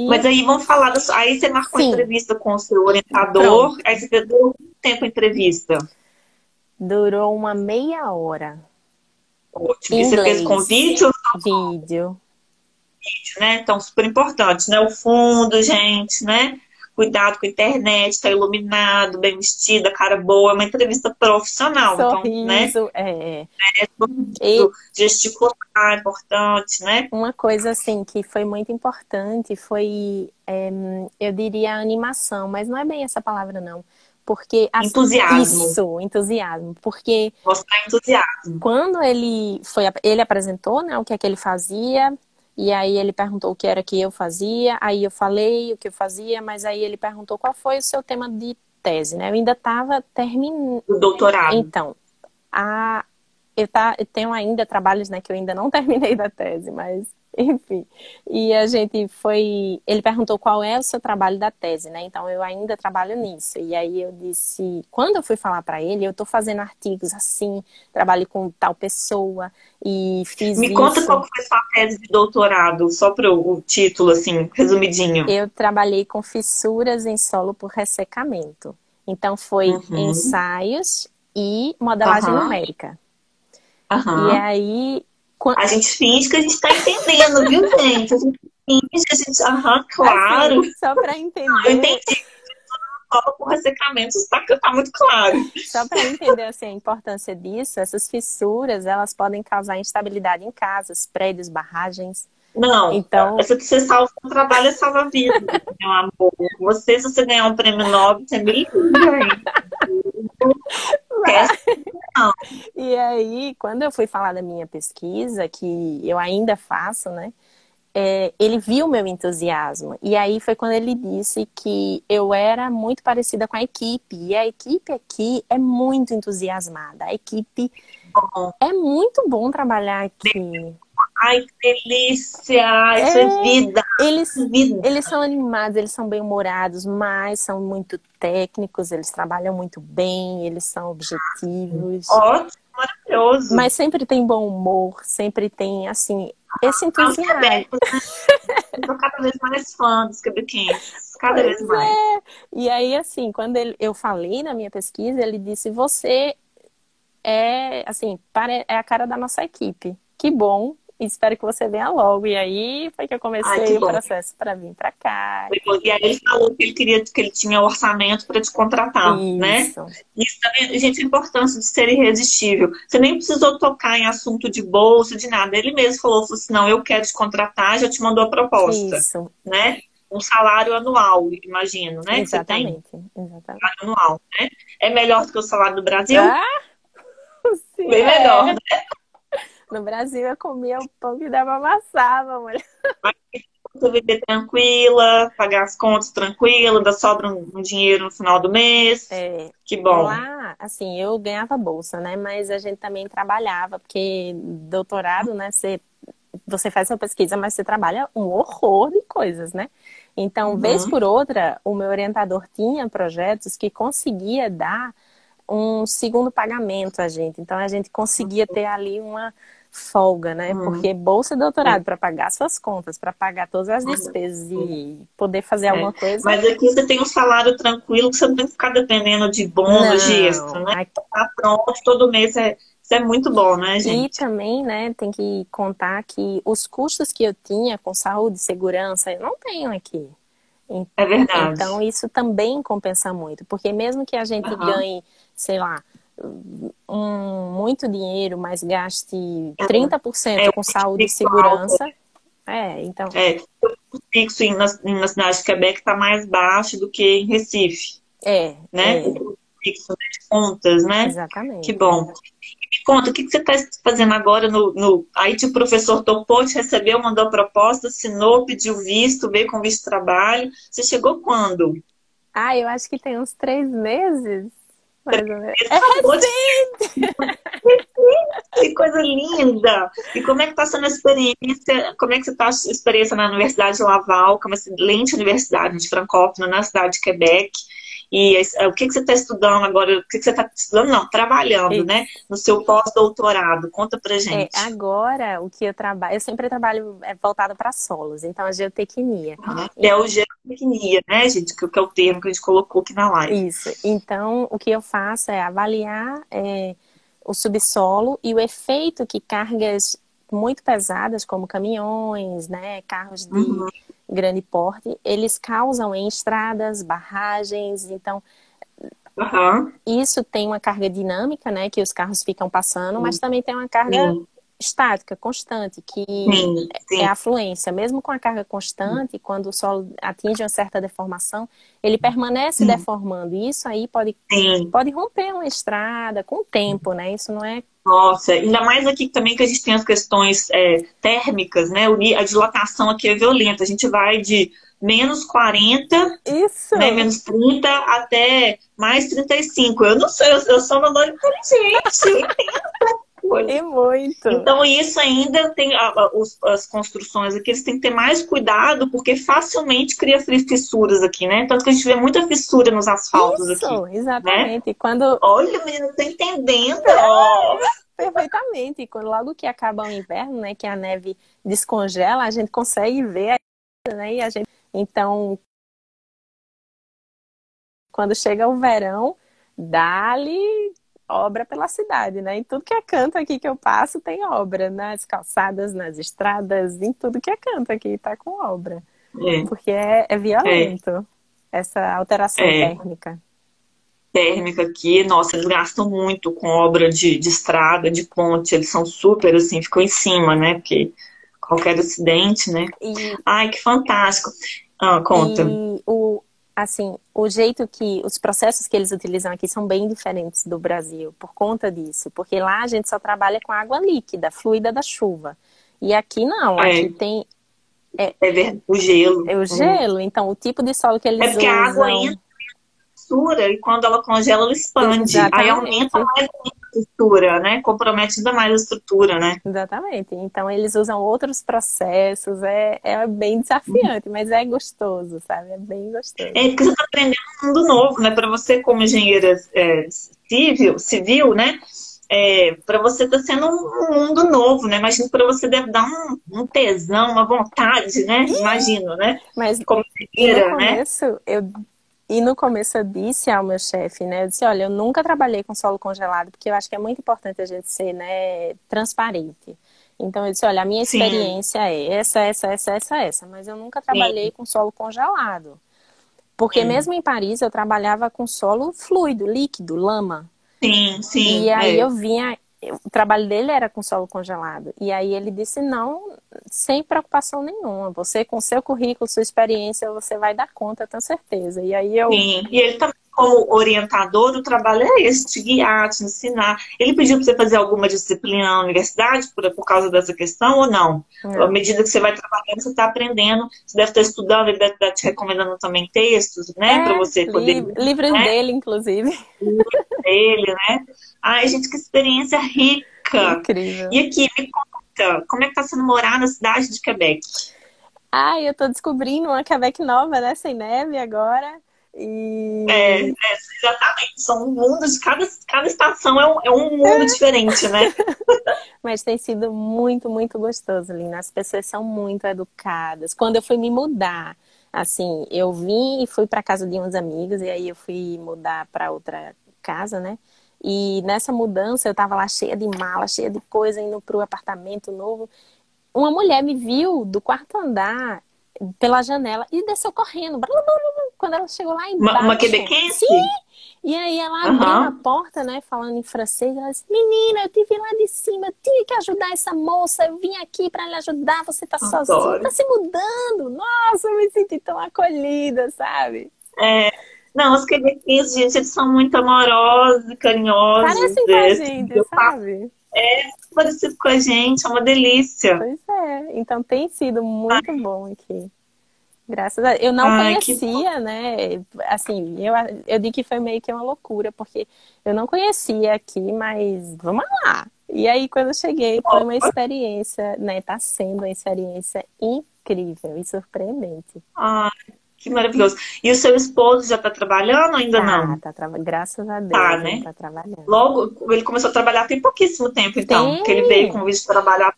Mas aí vamos falar, aí você marcou entrevista com o seu orientador, pronto. Aí você deu quanto tempo a entrevista? Durou uma meia hora. Ótimo. E você fez com vídeo? Vídeo. Né? Então, super importante, né? O fundo, gente, né? Cuidado com a internet, tá iluminado, bem vestida, cara boa, é uma entrevista profissional. Sorriso, então, né? Gesticular é importante, né? Uma coisa, assim, que foi muito importante foi, eu diria, a animação, mas não é bem essa palavra, não. Porque entusiasmo. Isso, entusiasmo. Porque mostrar entusiasmo. Quando ele apresentou, né, o que é que ele fazia. E aí ele perguntou o que era que eu fazia, aí eu falei o que eu fazia, mas aí ele perguntou qual foi o seu tema de tese, né? Eu ainda estava terminando... O doutorado. Então, eu tenho ainda trabalhos, né, que eu ainda não terminei da tese, mas... Enfim, e ele perguntou qual é o seu trabalho da tese, né? Então eu ainda trabalho nisso. E aí eu disse, quando eu fui falar para ele, eu tô fazendo artigos assim, trabalho com tal pessoa e fiz isso. Me conta qual foi sua tese de doutorado, só para o título, assim, resumidinho. Eu trabalhei com fissuras em solo por ressecamento. Então foi ensaios e modelagem numérica. E aí... A gente finge que a gente tá entendendo, viu, gente? A gente finge, a gente... claro. Assim, só para entender. Eu entendi. Solo por ressecamento, tá muito claro. Só para entender assim, a importância disso, essas fissuras, elas podem causar instabilidade em casas, prédios, barragens. Não, então... essa que você salva o trabalho é salva-vida, meu amor. Se você ganhar um prêmio Nobel, você me liga. E aí, quando eu fui falar da minha pesquisa, que eu ainda faço, né? Ele viu o meu entusiasmo. E aí foi quando ele disse que eu era muito parecida com a equipe. E a equipe aqui é muito entusiasmada. A equipe é muito bom trabalhar aqui. Ai, que delícia! Isso é vida! Eles são animados, eles são bem-humorados, mas são muito técnicos, eles trabalham muito bem, eles são objetivos. Ótimo, maravilhoso! Mas sempre tem bom humor, sempre tem, assim, esse entusiasmo. Estou cada vez mais fã dos quebequenses, cada vez mais. E aí, assim, quando eu falei na minha pesquisa, ele disse, você é a cara da nossa equipe. Que bom. Espero que você venha logo. E aí foi que eu comecei o processo para vir para cá. E aí ele falou que ele tinha orçamento para te contratar, né? Isso também, gente, a importância de ser irresistível. Você nem precisou tocar em assunto de bolsa, de nada. Ele mesmo falou assim, não, eu quero te contratar, já te mandou a proposta. Isso. Né? um salário anual, imagino, né? Que você tem Exatamente, exatamente. salário anual, né? É melhor do que o salário do Brasil? Ah, sim, Bem melhor, é. né? No Brasil eu comia o pão que dava amassava, mulher. Você viver tranquila, pagar as contas tranquila, ainda sobra um dinheiro no final do mês. É, Que bom. lá, assim, eu ganhava bolsa, né? Mas a gente também trabalhava, porque doutorado, né? Você faz sua pesquisa, mas você trabalha um horror de coisas, né? Então, vez Uhum. por outra, o meu orientador tinha projetos que conseguia dar um segundo pagamento a gente. Então, a gente conseguia ter ali uma folga, né? Uhum. Porque bolsa e É. doutorado, para pagar suas contas, para pagar todas as despesas e poder fazer É. alguma coisa. Mas aqui você tem um salário tranquilo, que você não tem que ficar dependendo de bônus, de extra, Não. né? Tá pronto, todo mês isso é muito bom, né, E gente? também, né, tem que contar que os custos que eu tinha com saúde e segurança, eu não tenho aqui. É verdade. Então, isso também compensa muito, porque mesmo que a gente Aham. ganhe, sei lá, muito dinheiro, mas gaste 30% É, o com saúde e fixo alto, segurança, então, o fixo na cidade de Quebec está mais baixo do que em Recife, é, né? é, O fixo de contas, né? Que exatamente. bom. Me conta, o que você está fazendo agora Aí o professor topou, te recebeu, mandou a proposta, assinou, pediu visto, veio com visto de trabalho. Você chegou quando? Ah, eu acho que tem uns 3 meses, mais ou menos. Ele É acabou de... recente! Que coisa linda! E como é que está sendo a experiência? Como é que você está a experiência na Universidade de Laval, que é uma excelente universidade de Francófona, na cidade de Quebec? E o que você está estudando agora? O que você está estudando? Não, trabalhando, né? Isso. No seu pós-doutorado. Conta pra gente. Agora o que eu trabalho, eu sempre trabalho voltado para solos, então a geotecnia. É o geotecnia, né, gente? Que é o termo que a gente colocou aqui na live. Isso. Então, o que eu faço é avaliar o subsolo e o efeito que cargas muito pesadas, como caminhões, né, carros de Uhum. grande porte, eles causam em estradas, barragens. Então, Aham. isso tem uma carga dinâmica, né, que os carros ficam passando, mas também tem uma carga Sim, estática, constante, que sim, é sim. a fluência. Mesmo com a carga constante, quando o solo atinge uma certa deformação, ele permanece deformando. E isso aí Sim. pode romper uma estrada com o tempo, né? Isso não é... Nossa, ainda mais aqui também que a gente tem as questões térmicas, né? A dilatação aqui é violenta. A gente vai de -40, Isso! né? -30 até mais 35. Eu não sei, eu sou uma dor inteligente, eu entendo coisa. E muito! Então, isso ainda tem as construções aqui, eles têm que ter mais cuidado, porque facilmente cria fissuras aqui, né? Tanto que a gente vê muita fissura nos asfaltos aqui, Isso! né? Exatamente! Quando... Olha, menina, tá entendendo? Ó. Perfeitamente! E quando logo que acaba o inverno, né? Que a neve descongela, a gente consegue ver, né? E a gente... Então, quando chega o verão, dá-lhe obra pela cidade, né? Em tudo que é canto aqui que eu passo tem obra. Nas calçadas, nas estradas, em tudo que é canto aqui tá com obra. É, Porque é é, violento essa alteração é. térmica. Térmica aqui, nossa, eles gastam muito com obra de estrada, de ponte, eles são super, assim, ficam em cima, né? Porque qualquer acidente, né? E, Ai, que fantástico. Ah, conta. e assim, o jeito que os processos que eles utilizam aqui são bem diferentes do Brasil por conta disso. Porque lá a gente só trabalha com água líquida, fluida da chuva. E aqui não, aqui É, tem é verdade, o gelo. o gelo, então o tipo de solo que É eles porque a água usam. entra na textura e quando ela congela, ela expande. Aí aumenta Exatamente. mais a textura, né? Compromete ainda mais a estrutura, né? Exatamente. Então eles usam outros processos, é bem desafiante, mas é gostoso, sabe? É bem gostoso. É porque você está aprendendo um mundo novo, né? Para você, como engenheira civil, né? Para você está sendo um mundo novo, né? Imagino que para você deve dar um tesão, uma vontade, né? Imagino, né? Mas Como e no engenheira, né? começo eu disse ao meu chefe, né? Eu disse, olha, eu nunca trabalhei com solo congelado, porque eu acho que é muito importante a gente ser, né, transparente. Então eu disse, olha, a minha Sim, experiência é essa, mas eu nunca trabalhei sim, com solo congelado. Porque sim, mesmo em Paris eu trabalhava com solo fluido, líquido, lama. sim, E sim, aí eu vinha, o trabalho dele era com solo congelado. E aí ele disse não, sem preocupação nenhuma. Você, com seu currículo, sua experiência, você vai dar conta, eu tenho certeza. E aí eu... Sim, e ele também, como orientador, o trabalho é esse, te guiar, te ensinar. Ele pediu para você fazer alguma disciplina na universidade por causa dessa questão ou não? À medida que você vai trabalhando, você está aprendendo, você deve estar estudando, ele deve estar te recomendando também textos, né? Para você poder... livros né? dele, inclusive. Livros dele, né? Ai, gente, que experiência rica! Incrível. E aqui, me conta, como é que está sendo morar na cidade de Quebec? Eu tô descobrindo uma Quebec nova, né? Sem neve agora. E... exatamente. São mundos, cada estação é um mundo diferente, né? Mas tem sido muito, muito gostoso, Lina. As pessoas são muito educadas. Quando eu fui me mudar, assim, eu vim e fui para casa de uns amigos, e aí eu fui mudar para outra casa, né? E nessa mudança eu tava lá cheia de mala, cheia de coisa, indo pro apartamento novo. Uma mulher me viu do quarto andar pela janela e desceu correndo. Quando ela chegou lá embaixo... Uma quebequense? Sim! E aí ela abriu a porta, né, falando em francês. Ela disse, menina, eu te vi lá de cima, eu tive que ajudar essa moça, eu vim aqui para lhe ajudar, você tá sozinha, tá se mudando. Nossa, eu me senti tão acolhida, sabe? Não, os quebequenses, gente, eles são muito amorosos e carinhosos. Parecem com a gente, sabe? Parecido com a gente, é uma delícia. Pois é, então tem sido muito bom aqui. Graças a Deus. Eu não conhecia, né? Assim, eu digo que foi meio que uma loucura, porque eu não conhecia aqui, mas vamos lá. E aí, quando eu cheguei, foi uma experiência, né? Tá sendo uma experiência incrível e surpreendente. Que maravilhoso. E o seu esposo já tá trabalhando ou ainda não? Graças a Deus, tá, né? Ele tá trabalhando. Logo, ele começou a trabalhar tem pouquíssimo tempo, então. Porque ele veio com o vídeo de trabalhar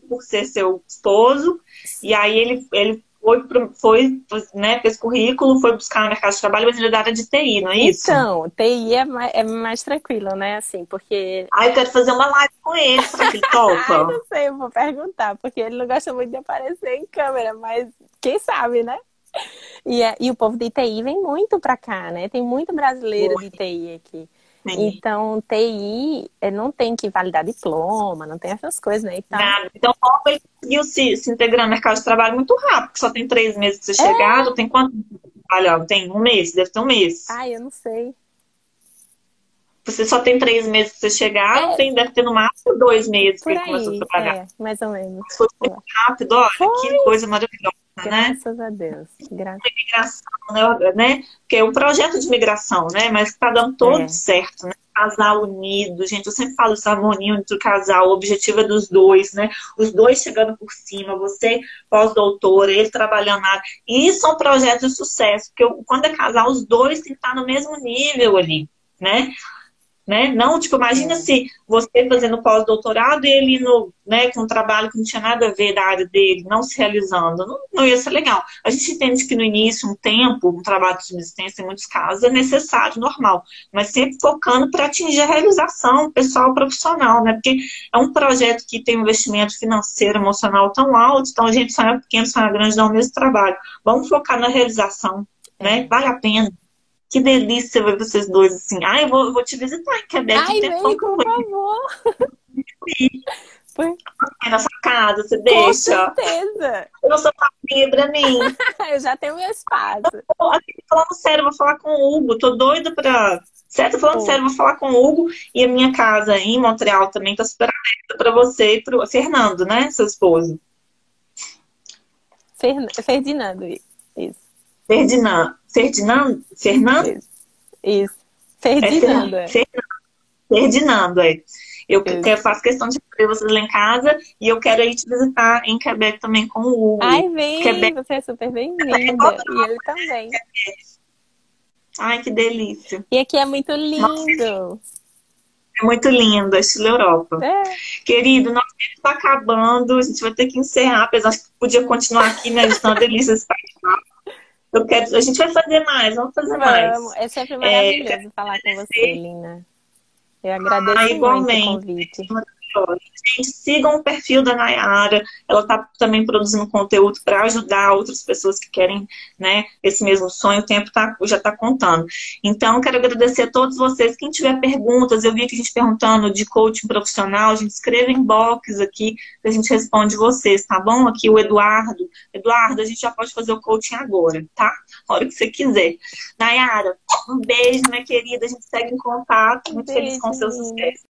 por ser seu esposo. E aí ele foi, né, fez currículo, foi buscar no mercado de trabalho, mas ele é da área de TI, não é isso? Então, TI é mais tranquilo, né? Assim, porque... eu quero fazer uma live com ele, será que ele topa? Não sei, eu vou perguntar, porque ele não gosta muito de aparecer em câmera, mas quem sabe, né? E o povo de TI vem muito pra cá, né? Tem muito brasileiro de TI aqui. Então, TI não tem que validar diploma, não tem essas coisas, né? Então logo ele conseguiu se integrar no mercado de trabalho muito rápido, porque só tem 3 meses de ser chegado. Tem quanto trabalhando? Tem 1 mês? Deve ter 1 mês. Eu não sei. Você só tem 3 meses de ser chegado, deve ter no máximo 2 meses que ele começou a trabalhar. Mais ou menos. Mas foi muito rápido, olha, que coisa maravilhosa. Graças a Deus. Migração, né? Porque é um projeto de migração, né? Mas que tá dando todo certo, né? Casal unido, gente, eu sempre falo isso, a harmonia entre o casal, o objetivo é dos dois, né? Os dois chegando por cima, você pós-doutora, ele trabalhando na área. E isso é um projeto de sucesso, porque quando é casal, os dois têm que estar no mesmo nível ali, né? Não, tipo, imagina se você fazendo pós-doutorado e ele com um trabalho que não tinha nada a ver da área dele, não se realizando. Não ia ser legal. A gente entende que no início, um trabalho de subsistência, em muitos casos, é necessário, normal. Mas sempre focando para atingir a realização pessoal profissional, né? Porque é um projeto que tem um investimento financeiro, emocional tão alto, então a gente sonha pequeno, sonha grande, dá o mesmo trabalho. Vamos focar na realização, né? Vale a pena. Que delícia ver vocês dois assim. Eu vou te visitar em Quebec. Vem, por favor. Na sua casa, você deixa? Com certeza. Eu sou família pra mim. Eu já tenho meu espaço. Falando sério, vou falar com o Hugo. Tô doida pra... Certo? Falando sério, vou falar com o Hugo. E a minha casa em Montreal também tá super aberta pra você e pro Fernando, né? Seu esposo. Ferdinando, isso. Fernando? Isso. Ferdinando, Ferdinando, Eu faço questão de ter vocês lá em casa e eu quero ir te visitar em Quebec também com o Hugo. Vem, Quebec. Você é super bem-vinda. E ele também. Que delícia. E aqui é muito lindo. É muito lindo, é estilo Europa. Querido, nosso tempo está acabando, a gente vai ter que encerrar, apesar que podia continuar aqui, né? De tão delícia esse bate-papo. A gente vai fazer mais, vamos fazer mais. É sempre maravilhoso falar com você, Lina. Eu agradeço muito o convite. Gente, sigam o perfil da Nayara. Ela está também produzindo conteúdo para ajudar outras pessoas que querem, né, esse mesmo sonho. O tempo já está contando. Então, quero agradecer a todos vocês. Quem tiver perguntas, eu vi que a gente perguntando de coaching profissional, a gente escreve em box aqui, que a gente responde vocês, tá bom? Aqui o Eduardo. Eduardo, a gente já pode fazer o coaching agora, tá? A hora que você quiser. Nayara, um beijo, minha querida. A gente segue em contato. Muito feliz com o seu sucesso.